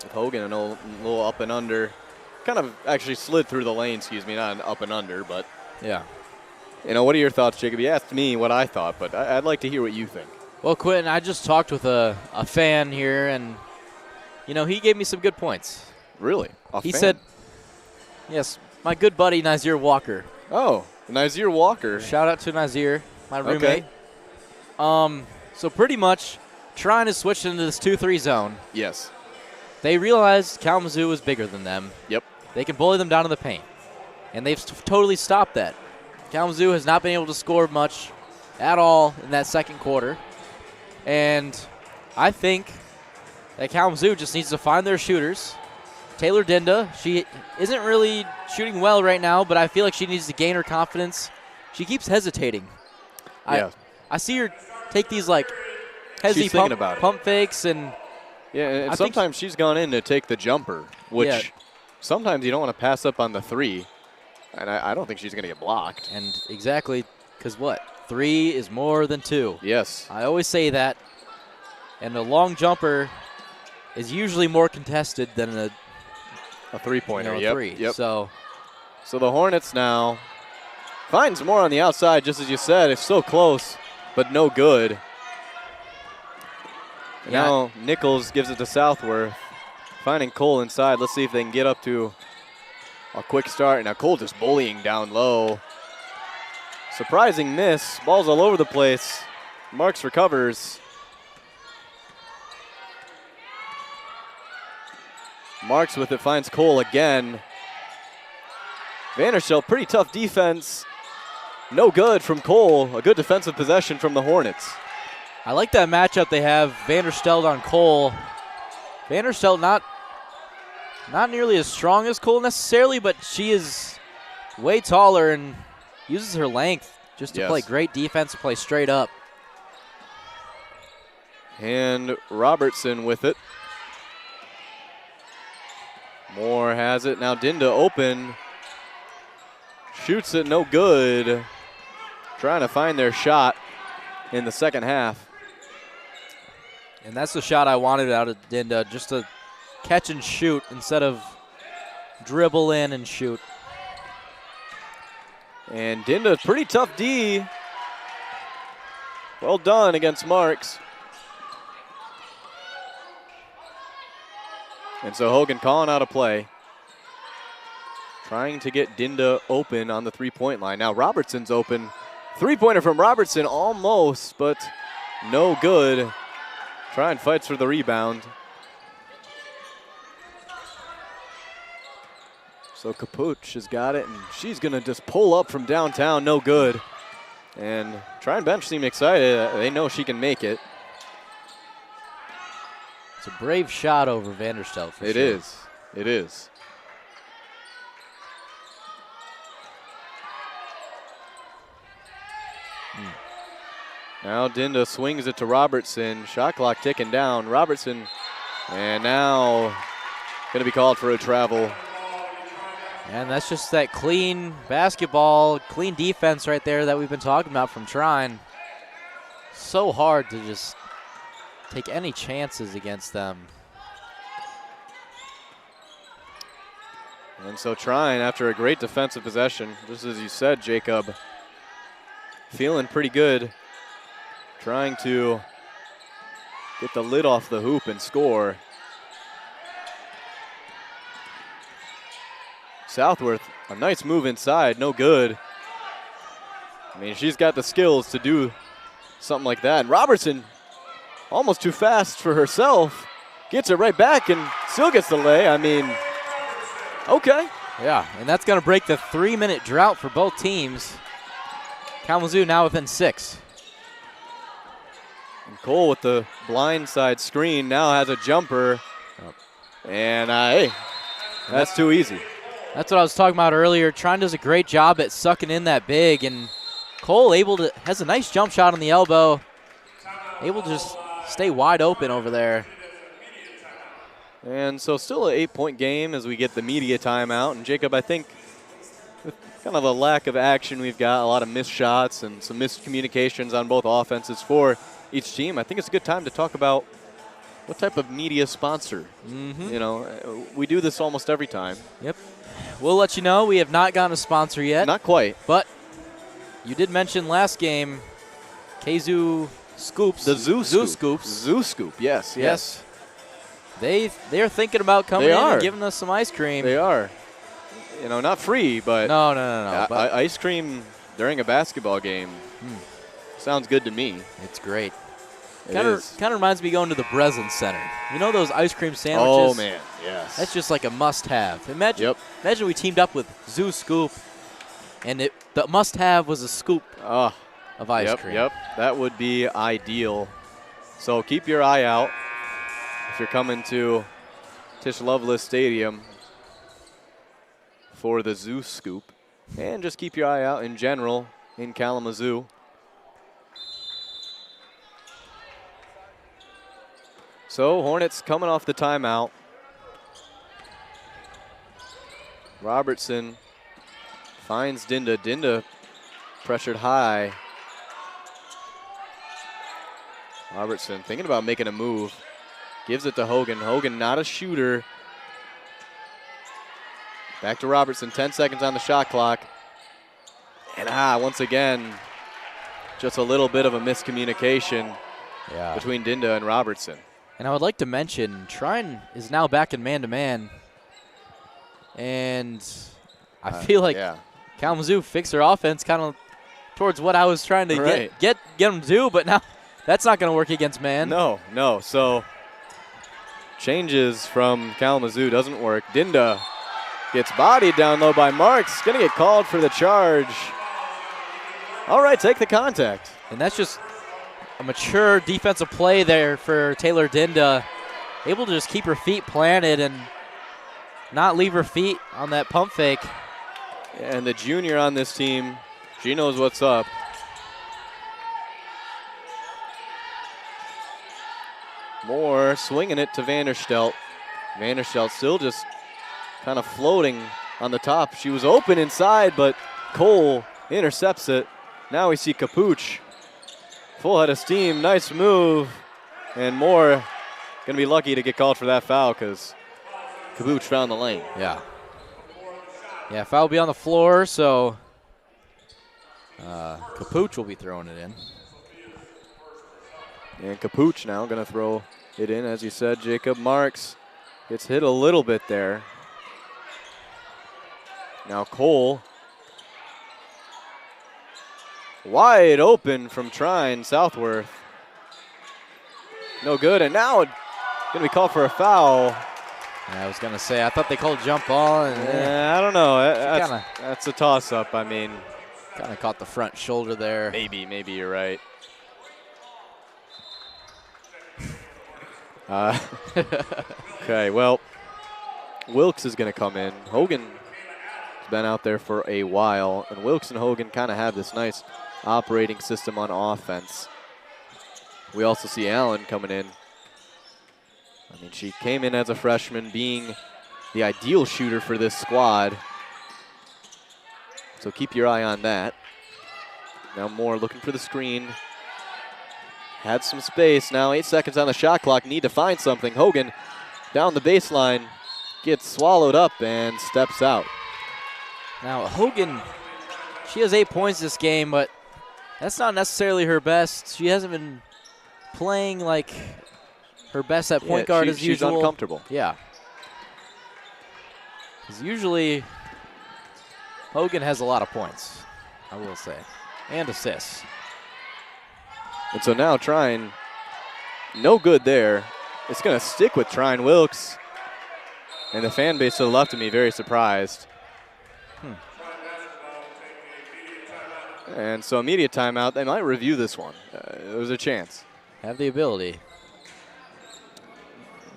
With Hogan a little up and under. Kind of actually slid through the lane, excuse me, not an up and under, but. Yeah. You know, what are your thoughts, Jacob? You asked me what I thought, but I'd like to hear what you think. Well, Quentin, I just talked with a fan here, and, you know, he gave me some good points. Really? He said, yes, my good buddy Nazir Walker. Oh, Nazir Walker. Shout out to Nazir, my roommate. So pretty much, Trine is switched into this 2-3 zone. Yes. They realized Kalamazoo was bigger than them. Yep. They can bully them down to the paint, and they've totally stopped that. Kalamazoo has not been able to score much at all in that second quarter. And I think that Kalamazoo just needs to find their shooters. Taylor Dinda, she isn't really shooting well right now, but I feel like she needs to gain her confidence. She keeps hesitating. Yeah. I see her take these, like, She's thinking about it. pump fakes. And yeah, and sometimes she's gone in to take the jumper, which sometimes you don't want to pass up on the 3. And I don't think she's going to get blocked. And exactly, because what? 3 is more than 2. Yes. I always say that. And a long jumper is usually more contested than a 3-pointer. You know, 3. Yep. So the Hornets now finds more on the outside, just as you said. It's so close, but no good. And now Nichols gives it to Southworth. Finding Cole inside. Let's see if they can get up to a quick start. Now Cole just bullying down low. Surprising miss. Ball's all over the place. Marks recovers. Marks with it, finds Cole again. Vanderstelt, pretty tough defense. No good from Cole. A good defensive possession from the Hornets. I like that matchup they have, Vanderstelt on Cole. Vanderstelt not nearly as strong as Cole necessarily, but she is way taller and uses her length just to play great defense, play straight up. And Robertson with it. Moore has it. Now Dinda open. Shoots it, no good. Trying to find their shot in the second half. And that's the shot I wanted out of Dinda, just to catch and shoot instead of dribble in and shoot. And Dinda, pretty tough D. Well done against Marks. And so Hogan calling out a play. Trying to get Dinda open on the 3-point line. Now Robertson's open. 3-pointer from Robertson, almost, but no good. Trine fights for the rebound. So Capuch has got it, and she's going to just pull up from downtown, no good. And Trine bench seem excited. They know she can make it. It's a brave shot over Vanderstelt for sure. It is. It is. Now Dinda swings it to Robertson. Shot clock ticking down. Robertson, and now going to be called for a travel. And that's just that clean basketball, clean defense right there that we've been talking about from Trine. So hard to just take any chances against them. And so Trine, after a great defensive possession, just as you said, Jacob, feeling pretty good. Trying to get the lid off the hoop and score. Southworth, a nice move inside, no good. I mean, she's got the skills to do something like that. And Robertson, almost too fast for herself, gets it right back and still gets the lay. I mean, okay. Yeah, and that's going to break the 3-minute drought for both teams. Kalamazoo now within 6. Cole with the blindside screen now has a jumper. And, hey, that's too easy. That's what I was talking about earlier. Trine does a great job at sucking in that big, and Cole has a nice jump shot on the elbow. Able to just stay wide open over there. And so still an 8-point game as we get the media timeout. And Jacob, I think with kind of a lack of action, we've got a lot of missed shots and some missed communications on both offenses for each team. I think it's a good time to talk about what type of media sponsor. You know, we do this almost every time. Yep. We'll let you know. We have not gotten a sponsor yet. Not quite. But you did mention last game, Kalamazoo Scoops. The Zoo Scoops. Zoo Scoop, yes. They're thinking about coming in and giving us some ice cream. They are. You know, not free, but no. But ice cream during a basketball game sounds good to me. It's great. Kind of reminds me going to the Breslin Center. You know those ice cream sandwiches? Oh man, yes. That's just like a must-have. Imagine we teamed up with Zoo Scoop, and the must-have was a scoop of ice cream. Yep, that would be ideal. So keep your eye out if you're coming to Tisch Lovelace Stadium for the Zoo Scoop. And just keep your eye out in general in Kalamazoo. So Hornets coming off the timeout. Robertson finds Dinda. Dinda pressured high. Robertson thinking about making a move. Gives it to Hogan. Hogan not a shooter. Back to Robertson, 10 seconds on the shot clock. And once again, just a little bit of a miscommunication between Dinda and Robertson. And I would like to mention, Trine is now back in man-to-man. And I feel like Kalamazoo fixed their offense kind of towards what I was trying to get them to do, but now that's not going to work against man. No. So changes from Kalamazoo doesn't work. Dinda gets bodied down low by Marks. Going to get called for the charge. All right, take the contact. And that's just a mature defensive play there for Taylor Dinda. Able to just keep her feet planted and not leave her feet on that pump fake. And the junior on this team, she knows what's up. Moore swinging it to Vanderstelt. Vanderstelt still just kind of floating on the top. She was open inside, but Cole intercepts it. Now we see Capuch. Full head of steam, nice move. And Moore going to be lucky to get called for that foul because Capuch found the lane. Yeah, foul will be on the floor, so Capuch will be throwing it in. And Capuch now going to throw it in, as you said. Jacob Marks gets hit a little bit there. Now Cole. Wide open from Trine, Southworth. No good, and now going to be called for a foul. Yeah, I was going to say, I thought they called jump ball. And I don't know. That's a toss-up. I mean, kind of caught the front shoulder there. Maybe you're right. Okay, well, Wilkes is going to come in. Hogan's been out there for a while, and Wilkes and Hogan kind of have this nice operating system on offense. We also see Allen coming in. I mean, she came in as a freshman being the ideal shooter for this squad. So keep your eye on that. Now Moore looking for the screen. Had some space. Now 8 seconds on the shot clock. Need to find something. Hogan down the baseline. Gets swallowed up and steps out. Now Hogan, she has 8 points this game, but that's not necessarily her best. She hasn't been playing like her best at point guard as usual. She's uncomfortable. Yeah. Because usually Hogan has a lot of points, I will say, and assists. And so now Trine, no good there. It's going to stick with Trine Wilkes. And the fan base to the left of me very surprised. And so immediate timeout. They might review this one. There's a chance. have the ability.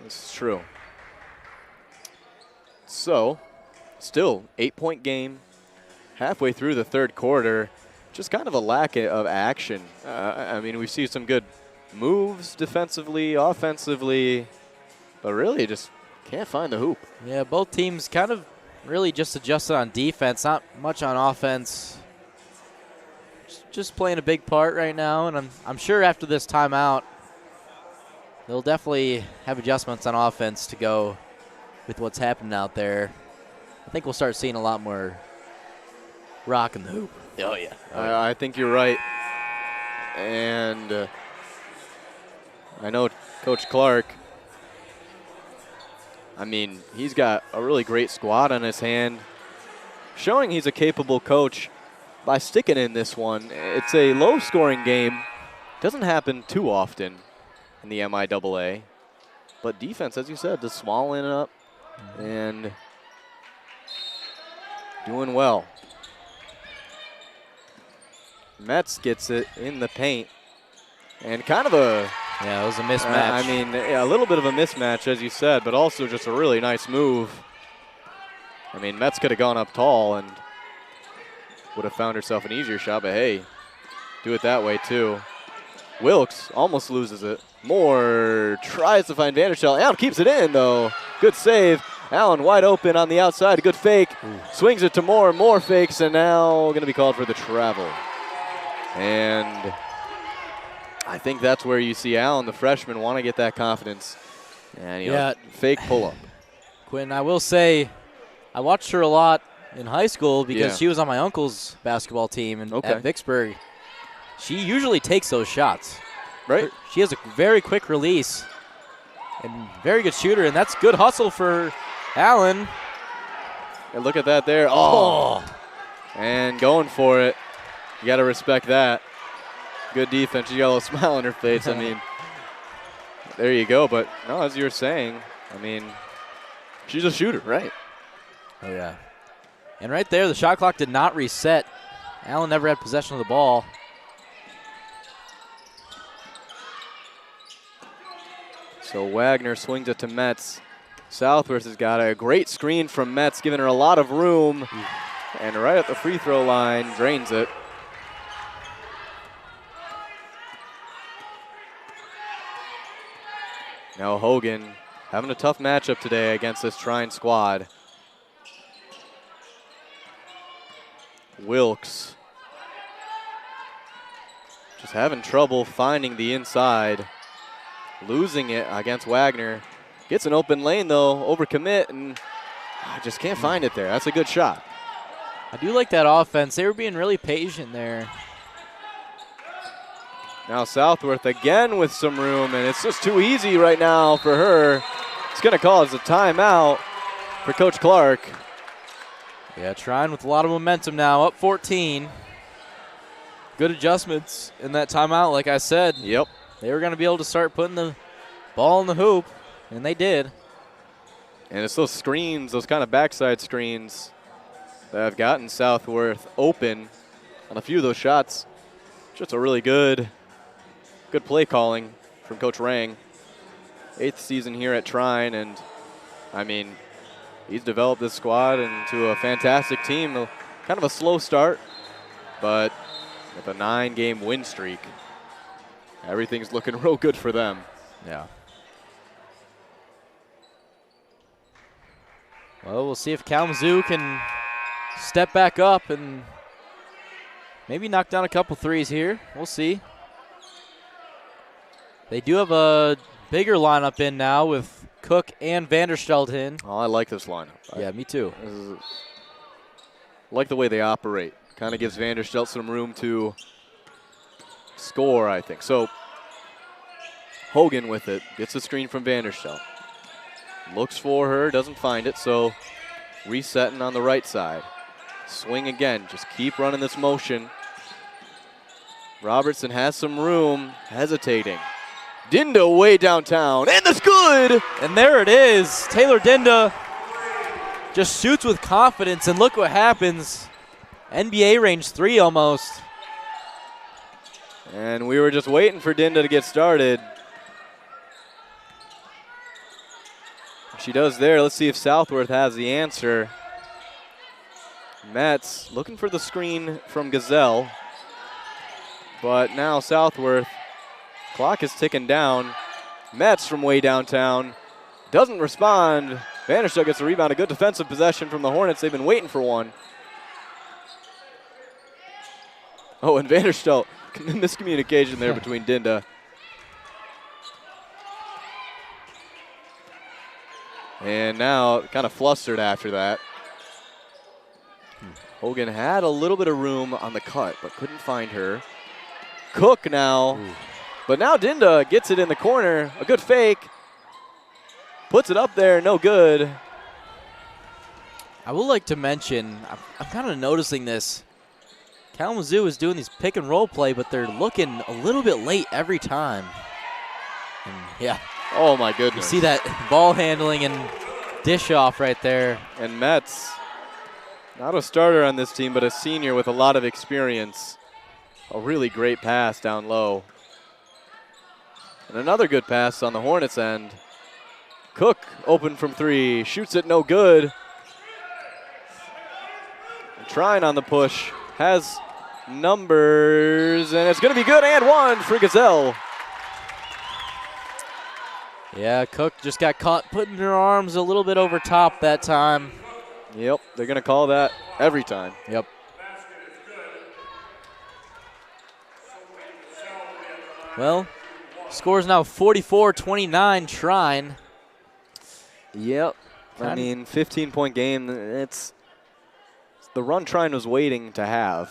This is true. So, still 8-point game. Halfway through the third quarter, just kind of a lack of action. I mean, we see some good moves defensively, offensively, but really just can't find the hoop. Yeah, both teams kind of really just adjusted on defense, not much on offense. Just playing a big part right now, and I'm sure after this timeout, they'll definitely have adjustments on offense to go with what's happening out there. I think we'll start seeing a lot more rocking the hoop. Oh, yeah. I think you're right. And I know Coach Clark, I mean, he's got a really great squad on his hand, showing he's a capable coach by sticking in this one. It's a low-scoring game. Doesn't happen too often in the MIAA. But defense, as you said, just swallowing it up and doing well. Metz gets it in the paint. And kind of a... Yeah, it was a mismatch. I mean, a little bit of a mismatch, as you said, but also just a really nice move. I mean, Metz could have gone up tall and would have found herself an easier shot, but hey, do it that way too. Wilkes almost loses it. Moore tries to find Vandershell. Allen keeps it in, though. Good save. Allen wide open on the outside. A good fake. Swings it to Moore. Moore fakes, and now going to be called for the travel. And I think that's where you see Allen, the freshman, want to get that confidence. And, you know, fake pull-up. Quinn, I will say I watched her a lot in high school because she was on my uncle's basketball team at Vicksburg. She usually takes those shots. Right. She has a very quick release and very good shooter, and that's good hustle for Allen. And look at that there. Oh. And going for it. You got to respect that. Good defense. She got a little smile on her face. I mean, there you go. But, no, as you were saying, I mean, she's a shooter, right? Oh, yeah. And right there, the shot clock did not reset. Allen never had possession of the ball. So Wagner swings it to Metz. Southworth has got a great screen from Metz, giving her a lot of room. And right at the free throw line, drains it. Now Hogan having a tough matchup today against this Trine squad. Wilkes just having trouble finding the inside. Losing it against Wagner. Gets an open lane, though, overcommit, and just can't find it there. That's a good shot. I do like that offense. They were being really patient there. Now Southworth again with some room, and it's just too easy right now for her. It's going to cause a timeout for Coach Clark. Yeah, Trine with a lot of momentum now, up 14. Good adjustments in that timeout, like I said. Yep. They were going to be able to start putting the ball in the hoop, and they did. And it's those screens, those kind of backside screens that have gotten Southworth open on a few of those shots. Just a really good play calling from Coach Rang. 8th season here at Trine, and, I mean, he's developed this squad into a fantastic team. Kind of a slow start, but with a 9-game win streak, everything's looking real good for them. Yeah. Well, we'll see if Kalamazoo can step back up and maybe knock down a couple threes here. We'll see. They do have a bigger lineup in now with Cook and Vanderstelt in. Oh, I like this lineup. Yeah, me too. I like the way they operate. Kind of gives Vanderstelt some room to score, I think. So Hogan with it, gets the screen from Vanderstelt. Looks for her, doesn't find it, so resetting on the right side. Swing again, just keep running this motion. Robertson has some room, hesitating. Dinda way downtown, and that's good! And there it is. Taylor Dinda just shoots with confidence, and look what happens. NBA range 3 almost. And we were just waiting for Dinda to get started. She does there. Let's see if Southworth has the answer. Metz looking for the screen from Gazelle. But now Southworth, clock is ticking down. Metz from way downtown doesn't respond. Vanderstelt gets a rebound. A good defensive possession from the Hornets. They've been waiting for one. Oh, and Vanderstelt, miscommunication there between Dinda. And now kind of flustered after that. Hogan had a little bit of room on the cut, but couldn't find her. Cook now. Ooh. But now Dinda gets it in the corner. A good fake. Puts it up there, no good. I would like to mention, I'm kind of noticing this. Kalamazoo is doing these pick and roll play, but they're looking a little bit late every time. And yeah. Oh my goodness. You see that ball handling and dish off right there. And Metz, not a starter on this team, but a senior with a lot of experience. A really great pass down low. And another good pass on the Hornets end. Cook open from three, shoots it no good. And Trine on the push, has numbers, and it's going to be good and one for Gazelle. Yeah, Cook just got caught putting her arms a little bit over top that time. Yep, they're going to call that every time. Yep. Well, score's now 44-29 Trine. Yep. I mean, 15-point game. It's the run Trine was waiting to have.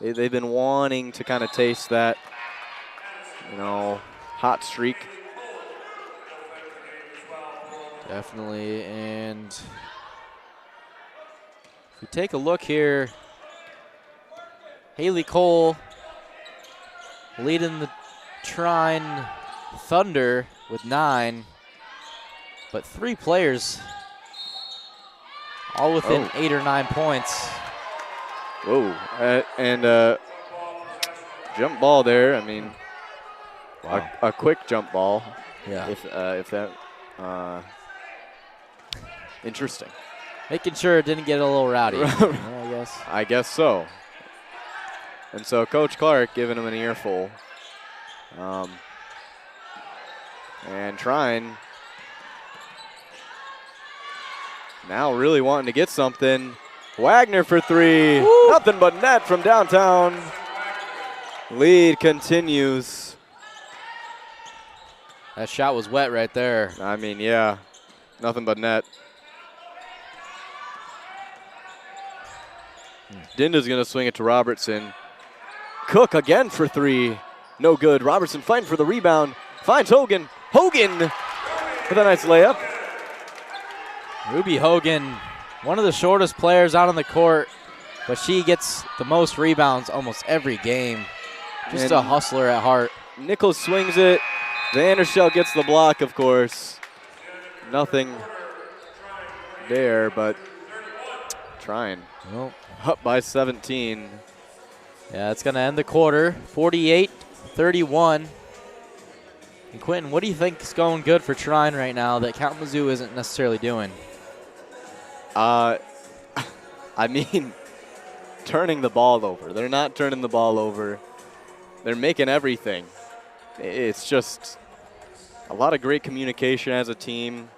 They've been wanting to kind of taste that, hot streak. Definitely, and if we take a look here, Haley Cole leading the Trine Thunder with 9, but 3 players all within 8 or 9 points. Whoa, and jump ball there. I mean, wow. a quick jump ball. Yeah. If that, interesting. Making sure it didn't get a little rowdy. Yeah, I guess. I guess so. And so Coach Clark giving him an earful. And Trine now really wanting to get something. Wagner for 3. Woo! Nothing but net from downtown. Lead continues. That shot was wet right there. I mean, yeah. Nothing but net. Dinda's going to swing it to Robertson. Cook again for 3. No good. Robertson fighting for the rebound. Finds Hogan. Hogan with a nice layup. Ruby Hogan, one of the shortest players out on the court, but she gets the most rebounds almost every game. Just a hustler at heart. Nichols swings it. Vanderstelt gets the block, of course. Nothing there, but Trine up by 17. Yeah, it's going to end the quarter, 48-31. And Quentin, what do you think is going good for Trine right now that Kalamazoo isn't necessarily doing? I mean, turning the ball over. They're not turning the ball over. They're making everything. It's just a lot of great communication as a team.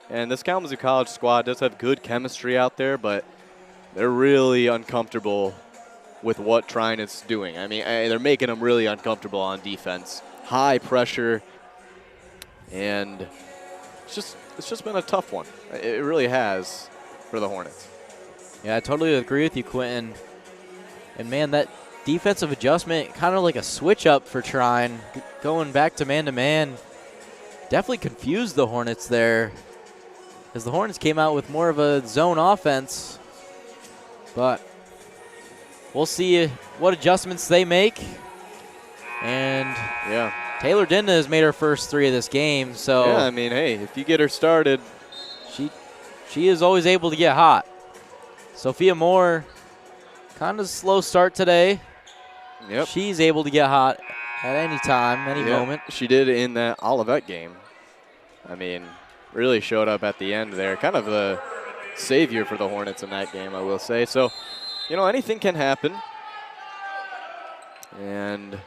And this Kalamazoo College squad does have good chemistry out there, but they're really uncomfortable with what Trine is doing. I mean, they're making them really uncomfortable on defense. High pressure, and it's just been a tough one. It really has for the Hornets. Yeah, I totally agree with you, Quentin. And, man, that defensive adjustment, kind of like a switch-up for Trine, going back to man-to-man, definitely confused the Hornets there, as the Hornets came out with more of a zone offense. But we'll see what adjustments they make. And yeah, Taylor Dinda has made her first 3 of this game. So yeah, I mean, hey, if you get her started, she is always able to get hot. Sophia Moore, kind of slow start today. Yep. She's able to get hot at any time, any moment. She did in that Olivet game. I mean, really showed up at the end there. Kind of the savior for the Hornets in that game, I will say. So, you know, anything can happen. And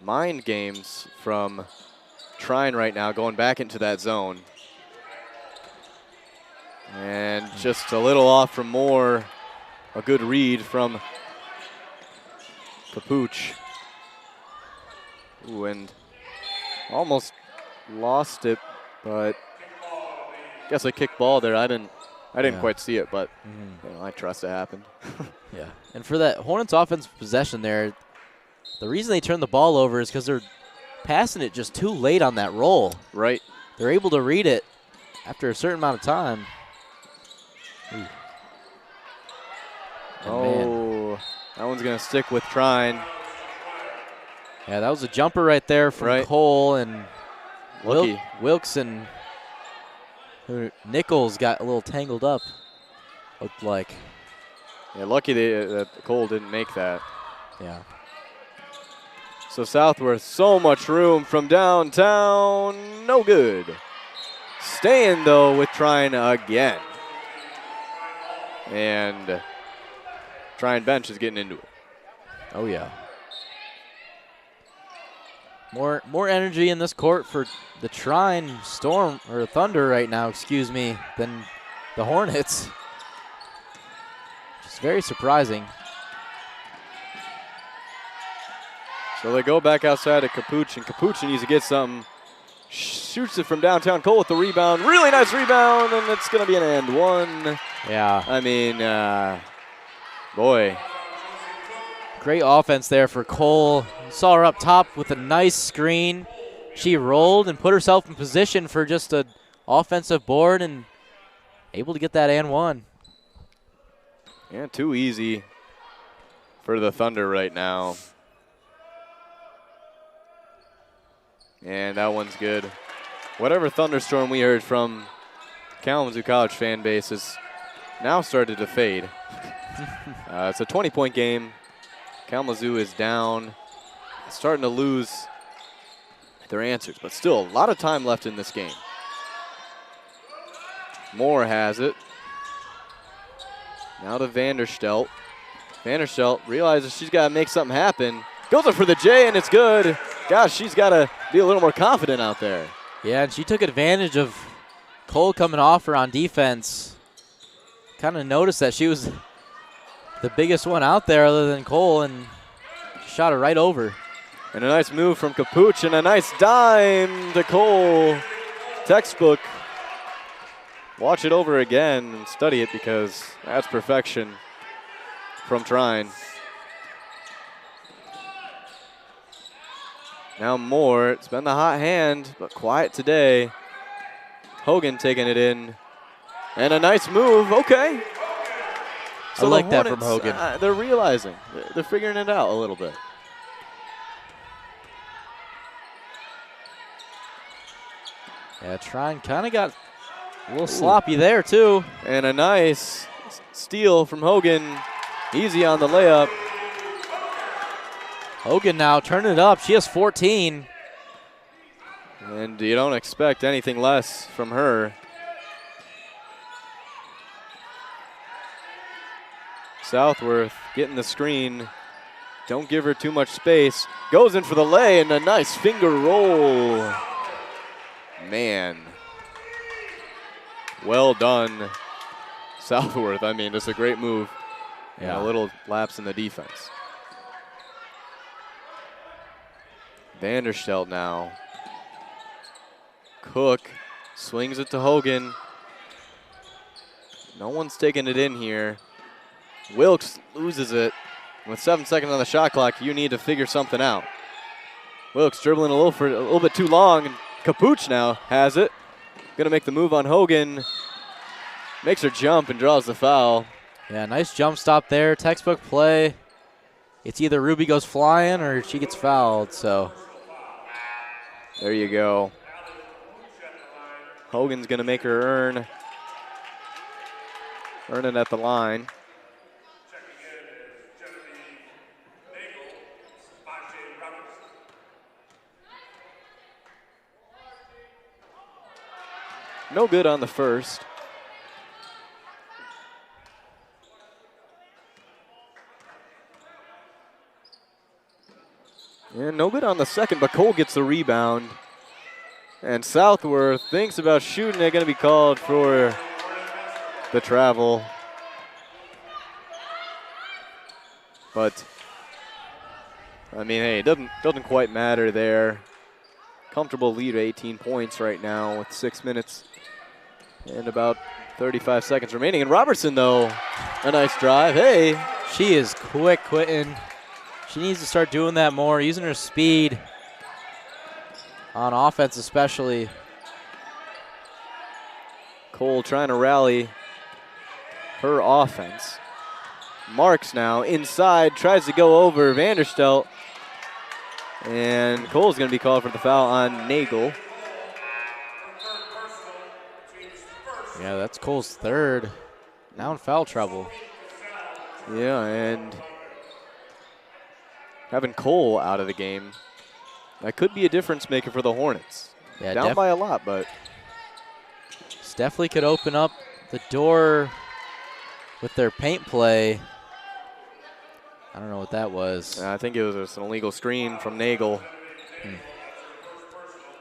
mind games from Trine right now, going back into that zone. And just a little off from Moore. A good read from Capuch. Ooh, and almost lost it, but guess I kicked ball there. I didn't quite see it, but you know, I trust it happened. Yeah. And for that Hornets offensive possession there, the reason they turned the ball over is because they're passing it just too late on that roll. Right. They're able to read it after a certain amount of time. Oh, that one's going to stick with Trine. Yeah, that was a jumper right there from Cole, and Wilkes and Nichols got a little tangled up, looked like. Yeah, lucky that Cole didn't make that. Yeah. So Southworth, so much room from downtown, no good. Staying, though, with Trine again. And Trine bench is getting into it. Oh, yeah. More energy in this court for the Trine Thunder right now, excuse me, than the Hornets. Just very surprising. So they go back outside to Capuch, and Capuch needs to get something. Shoots it from downtown. Cole with the rebound. Really nice rebound, and it's going to be an and one. Yeah. I mean, boy. Great offense there for Cole. Saw her up top with a nice screen. She rolled and put herself in position for just an offensive board and able to get that and one. Yeah, too easy for the Thunder right now. And that one's good. Whatever thunderstorm we heard from Kalamazoo College fan base has now started to fade. It's a 20-point game. Kalamazoo is down, starting to lose their answers, but still a lot of time left in this game. Moore has it. Now to Vanderstelt. Vanderstelt realizes she's got to make something happen. Goes up for the J, and it's good. Gosh, she's got to be a little more confident out there. Yeah, and she took advantage of Cole coming off her on defense. Kind of noticed that she was the biggest one out there other than Cole, and shot her right over. And a nice move from Capuch, and a nice dime to Cole. Textbook. Watch it over again and study it, because that's perfection from Trine. Now Moore, it's been the hot hand, but quiet today. Hogan taking it in. And a nice move, okay. So I like the that from Hornets, Hogan. They're realizing, they're figuring it out a little bit. Yeah, Trine kind of got a little sloppy there too. And a nice steal from Hogan. Easy on the layup. Hogan now turning it up. She has 14. And you don't expect anything less from her. Southworth getting the screen. Don't give her too much space. Goes in for the lay, and a nice finger roll. Man. Well done, Southworth. I mean, it's a great move. Yeah. And a little lapse in the defense. Vanderstelt now. Cook swings it to Hogan. No one's taking it in here. Wilkes loses it. With 7 seconds on the shot clock, you need to figure something out. Wilkes dribbling a little bit too long. And Capuch now has it. Gonna make the move on Hogan. Makes her jump and draws the foul. Yeah, nice jump stop there. Textbook play. It's either Ruby goes flying or she gets fouled, so. There you go. Hogan's gonna make her earn it at the line. No good on the first. And no good on the second, but Cole gets the rebound. And Southworth thinks about shooting it, going to be called for the travel. But, I mean, hey, it doesn't quite matter there. Comfortable lead of 18 points right now with 6 minutes and about 35 seconds remaining. And Robertson, though, a nice drive. Hey. She is quick, Quentin. She needs to start doing that more, using her speed on offense especially. Cole trying to rally her offense. Marks now inside, tries to go over Vanderstelt. And Cole's going to be called for the foul on Nagel. Yeah, that's Cole's third. Now in foul trouble. Yeah, and having Cole out of the game, that could be a difference maker for the Hornets. Yeah, down by a lot, but this definitely could open up the door with their paint play. I don't know what that was. I think it was just an illegal screen from Nagel.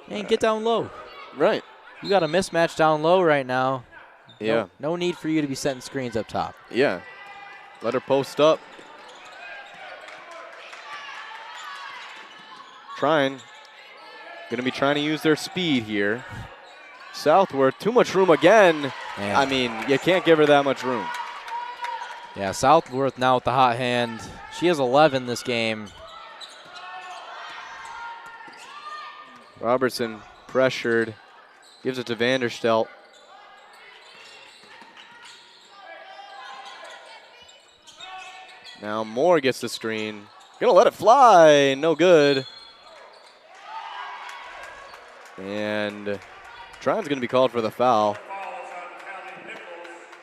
And get down low. Right. You got a mismatch down low right now. Yeah. No need for you to be setting screens up top. Yeah. Let her post up. Trine. Going to be trying to use their speed here. Southworth, too much room again. Man. I mean, you can't give her that much room. Yeah, Southworth now with the hot hand. She has 11 this game. Robertson pressured. Gives it to Vanderstelt. Now Moore gets the screen. Gonna let it fly. No good. And Trine's gonna be called for the foul.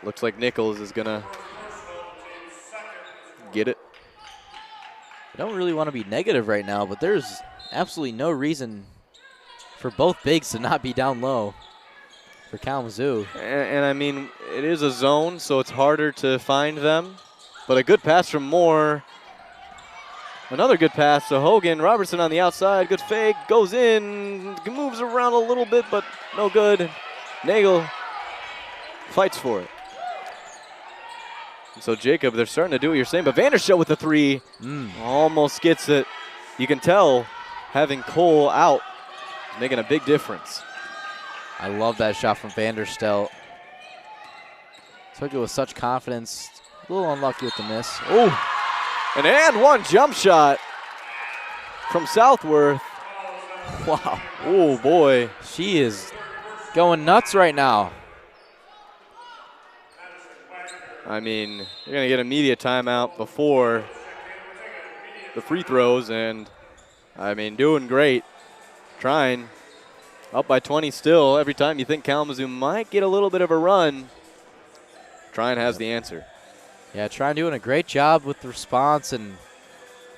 Looks like Nichols is gonna get it. I don't really want to be negative right now, but there's absolutely no reason for both bigs to not be down low for Kalamazoo. And I mean, it is a zone, so it's harder to find them. But a good pass from Moore. Another good pass to Hogan. Robertson on the outside. Good fake. Goes in. Moves around a little bit, but no good. Nagel fights for it. And so, Jacob, they're starting to do what you're saying. But Vanderstelt with the three. Almost gets it. You can tell having Cole out is making a big difference. I love that shot from Vanderstelt. Took it with such confidence. A little unlucky with the miss. Oh, and one jump shot from Southworth. Wow. Oh, boy. She is going nuts right now. I mean, you're going to get a media timeout before the free throws, and, I mean, doing great. Trying. Up by 20 still. Every time you think Kalamazoo might get a little bit of a run, Trine has the answer. Yeah, Trine doing a great job with the response and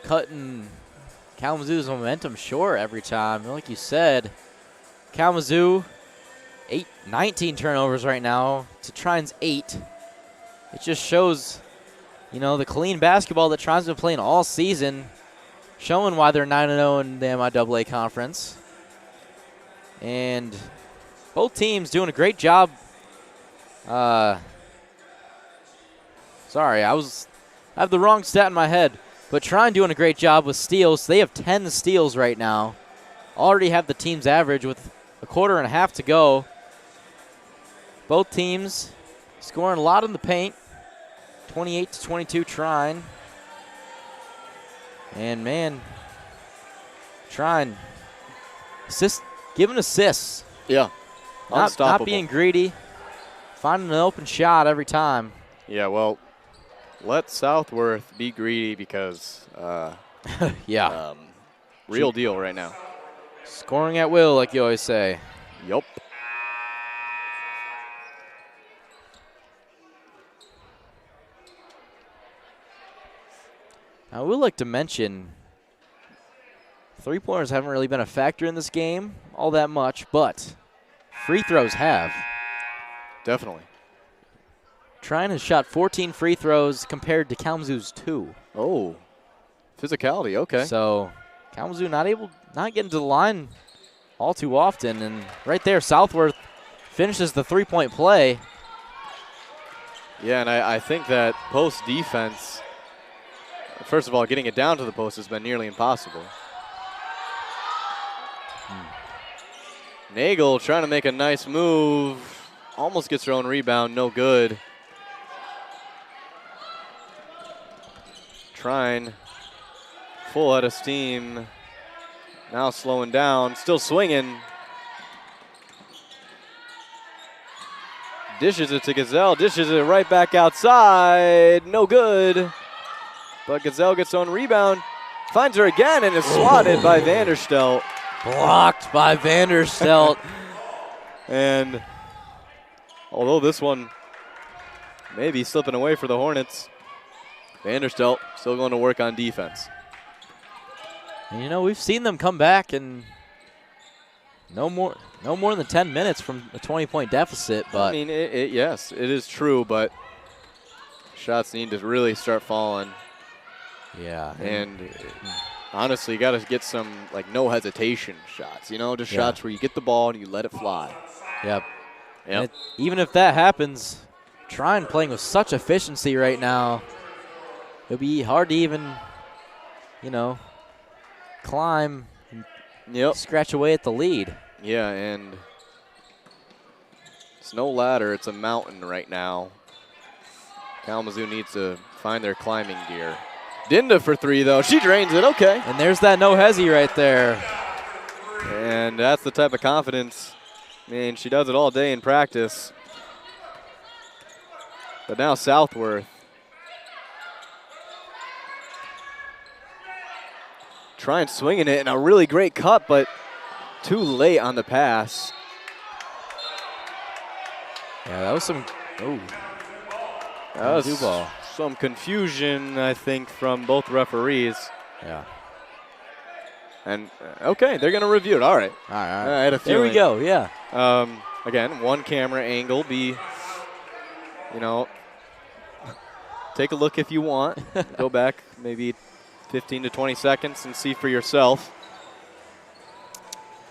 cutting Kalamazoo's momentum short every time. Like you said, Kalamazoo, 19 turnovers right now to Trine's 8. It just shows, you know, the clean basketball that Trine's been playing all season, showing why they're 9-0 in the MIAA conference. And both teams doing a great job. Sorry, I have the wrong stat in my head. But Trine doing a great job with steals. They have 10 steals right now. Already have the team's average with a quarter and a half to go. Both teams scoring a lot in the paint. 28-22 Trine. And, man, Trine giving assists. Yeah, not being greedy. Finding an open shot every time. Yeah, well, let Southworth be greedy because, yeah, real deal right now. Scoring at will, like you always say. Yup. I would like to mention three-pointers haven't really been a factor in this game all that much, but free throws have. definitely. Trine has shot 14 free throws compared to Kalamazoo's 2. Oh, physicality, okay. So Kalamazoo not getting to the line all too often. And right there, Southworth finishes the three-point play. Yeah, and I think that post defense, first of all, getting it down to the post has been nearly impossible. Nagel trying to make a nice move. Almost gets her own rebound, no good. Trine, full head of steam. Now slowing down, still swinging. Dishes it to Gazelle, dishes it right back outside. No good. But Gazelle gets her own rebound. Finds her again and is swatted by Vanderstelt. Blocked by Vanderstelt. And although this one may be slipping away for the Hornets, Vanderstelt still going to work on defense. And, you know, we've seen them come back and no more than 10 minutes from a 20-point deficit. But I mean, yes, it is true, but shots need to really start falling. Yeah. And honestly, you got to get some, like, no hesitation shots, you know, just shots where you get the ball and you let it fly. Yep. Even if that happens, Trine playing with such efficiency right now, it'll be hard to even, you know, climb, scratch away at the lead. Yeah, and it's no ladder, it's a mountain right now. Kalamazoo needs to find their climbing gear. Dinda for three, though. She drains it, okay. And there's that no hezzy right there. And that's the type of confidence. I mean, she does it all day in practice. But now Southworth. Trine swinging it, and a really great cut, but too late on the pass. Yeah, that was some. Oh, that was some confusion, I think, from both referees. Yeah. And okay, they're going to review it. All right. All right. I had a feeling. There we go. Yeah. Again, one camera angle. You know, take a look if you want. Go back maybe 15 to 20 seconds and see for yourself.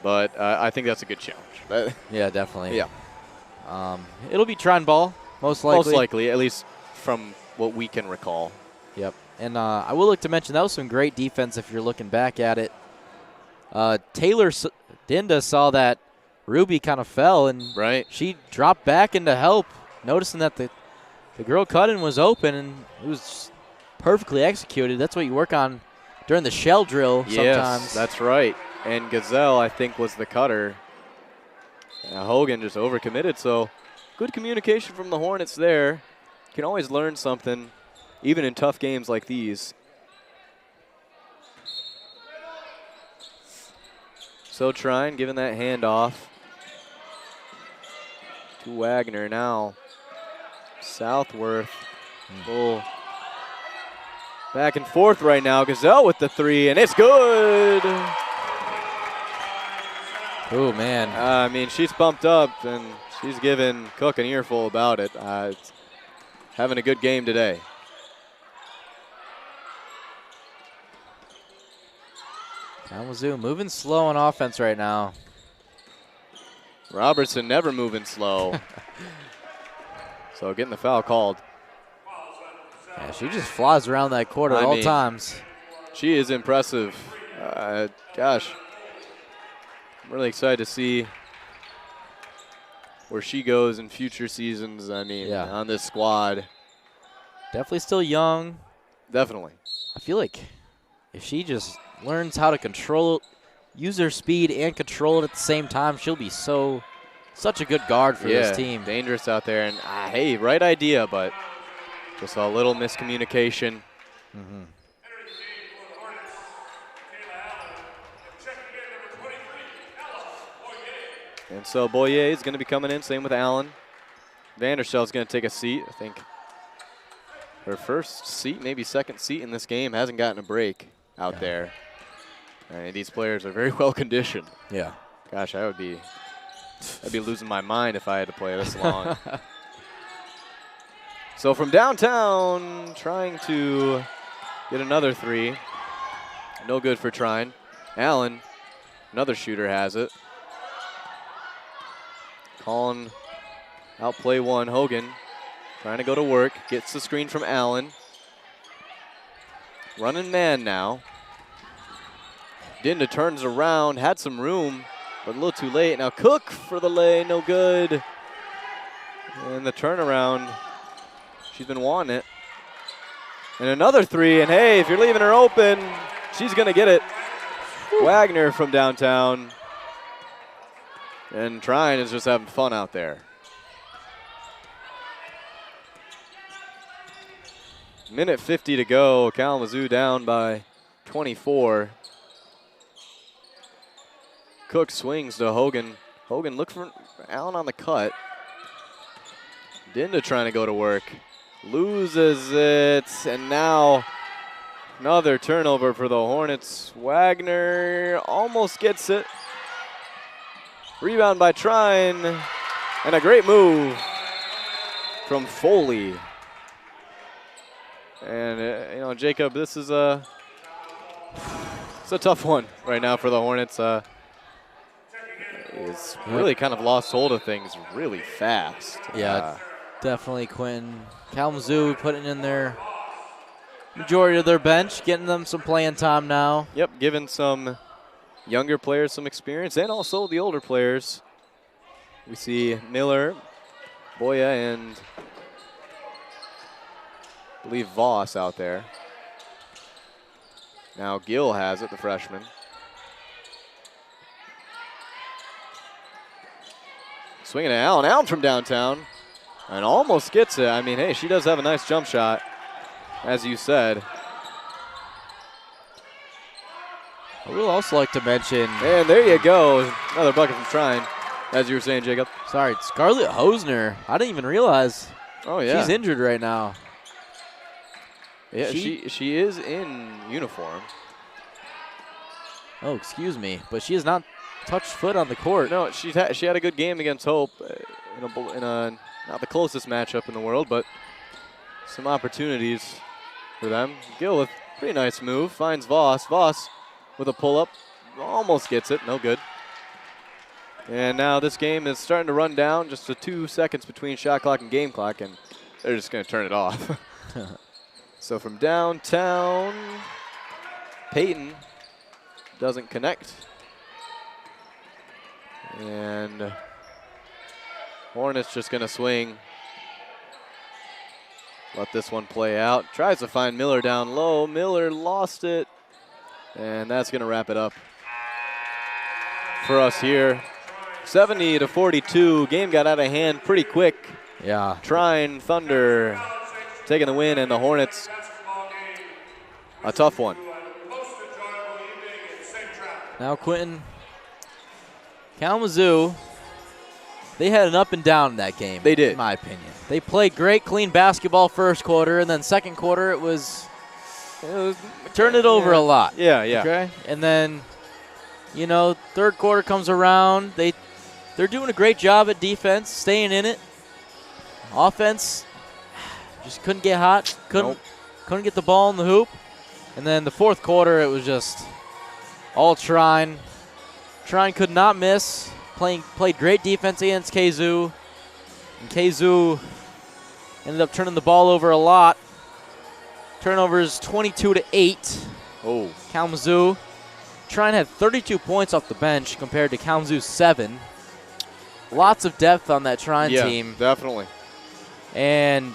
But I think that's a good challenge. Yeah, definitely. Yeah. It'll be Trine ball, most likely. Most likely, at least from what we can recall. Yep. And I will look to mention that was some great defense if you're looking back at it. Taylor Dinda saw that Ruby kind of fell, and she dropped back into help, noticing that the girl cutting was open, and it was perfectly executed. That's what you work on during the shell drill sometimes. Yes, that's right. And Gazelle, I think, was the cutter. Hogan just overcommitted, so good communication from the Hornets there. You can always learn something, even in tough games like these. So Trine giving that handoff to Wagner now. Southworth. Full back and forth right now. Gazelle with the three, and it's good. Oh, man. I mean, she's pumped up, and she's giving Cook an earful about it. It's having a good game today. Kalamazoo moving slow on offense right now. Robertson never moving slow. So getting the foul called. Yeah, she just flies around that court at all times. She is impressive. Gosh. I'm really excited to see where she goes in future seasons. I mean, on this squad. Definitely still young. Definitely. I feel like if she just learns how to use her speed and control it at the same time, she'll be such a good guard for this team. Dangerous out there. And, hey, right idea, but just a little miscommunication. Mm-hmm. And so Boyer is going to be coming in, same with Allen. Vanderstelt's going to take a seat. I think her first seat, maybe second seat in this game, hasn't gotten a break out there. And these players are very well conditioned. Yeah. Gosh, that would be I'd be losing my mind if I had to play this long. So from downtown, trying to get another three. No good for Trine. Allen, another shooter, has it. Colin outplay one. Hogan trying to go to work. Gets the screen from Allen. Running man now. Dinda turns around. Had some room, but a little too late. Now Cook for the lay. No good. And the turnaround. She's been wanting it. And another three. And hey, if you're leaving her open, she's going to get it. Wagner from downtown. And Trine is just having fun out there. Minute 50 to go. Kalamazoo down by 24. Cook swings to Hogan. Hogan look for Allen on the cut. Dinda trying to go to work. Loses it. And now another turnover for the Hornets. Wagner almost gets it. Rebound by Trine. And a great move from Foley. And, Jacob, this is it's a tough one right now for the Hornets. It's really kind of lost hold of things really fast. Yeah, definitely, Quentin. Kalamazoo putting in their majority of their bench, getting them some playing time now. Yep, giving some younger players some experience and also the older players. We see Miller, Boya, and I believe Voss out there. Now Gill has it, the freshman. Swinging to Allen. Allen from downtown. And almost gets it. I mean, hey, she does have a nice jump shot, as you said. I would also like to mention. And there you go. Another bucket from Trine, as you were saying, Jacob. Sorry, Scarlett Hosner. I didn't even realize. Oh, yeah. She's injured right now. Yeah, she is in uniform. Oh, excuse me. But she has not touched foot on the court. No, she had a good game against Hope in a not the closest matchup in the world, but some opportunities for them. Gill with a pretty nice move. Finds Voss. Voss with a pull-up. Almost gets it. No good. And now this game is starting to run down. Just 2 seconds between shot clock and game clock, and they're just going to turn it off. So from downtown, Peyton doesn't connect. And Hornets just going to swing. Let this one play out. Tries to find Miller down low. Miller lost it. And that's going to wrap it up for us here. 70-42. Game got out of hand pretty quick. Yeah. Trine Thunder taking the win, and the Hornets a tough one. Now, Quentin, Kalamazoo, they had an up and down in that game. They did. In my opinion. They played great, clean basketball first quarter, and then second quarter it was turned it over a lot. Yeah, yeah. Okay? And then, third quarter comes around. They're doing a great job at defense, staying in it. Offense just couldn't get hot, couldn't get the ball in the hoop. And then the fourth quarter, it was just all Trine. Trine could not miss. Played great defense against Kazoo. And Kazoo ended up turning the ball over a lot. Turnovers 22-8. Oh. Kalamazoo. Trine had 32 points off the bench compared to Kalamazoo's 7. Lots of depth on that Trine team. Yeah, definitely. And,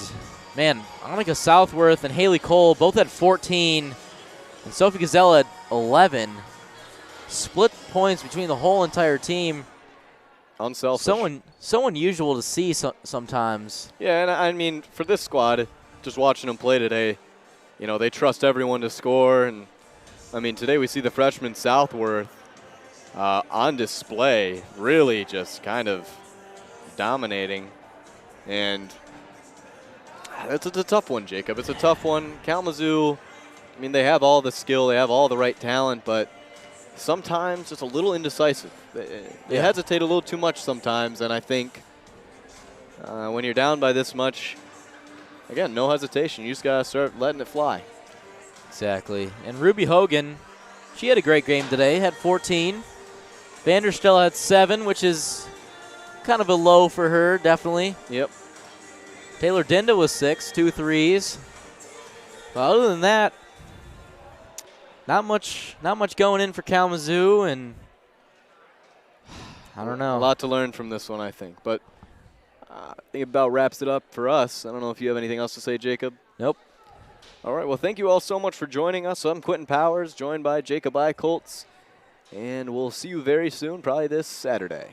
man, Annika Southworth and Haley Cole both had 14. And Sophie Gazelle had 11. Split points between the whole entire team. Unselfish. So unusual to see sometimes. Yeah, and I mean, for this squad, just watching them play today, they trust everyone to score. And, I mean, today we see the freshman Southworth on display, really just kind of dominating. And it's a tough one, Jacob. It's a tough one. Kalamazoo, I mean, they have all the skill, they have all the right talent, but sometimes just a little indecisive. They hesitate a little too much sometimes, and I think when you're down by this much, again, no hesitation. You just got to start letting it fly. Exactly. And Ruby Hogan, she had a great game today, had 14. Vanderstel had 7, which is kind of a low for her, definitely. Yep. Taylor Dinda was 6, 2 threes. But other than that, not much going in for Kalamazoo, and I don't know. A lot to learn from this one, I think. But I think it about wraps it up for us. I don't know if you have anything else to say, Jacob. Nope. All right, well, thank you all so much for joining us. I'm Quentin Powers, joined by Jacob Eichholtz, and we'll see you very soon, probably this Saturday.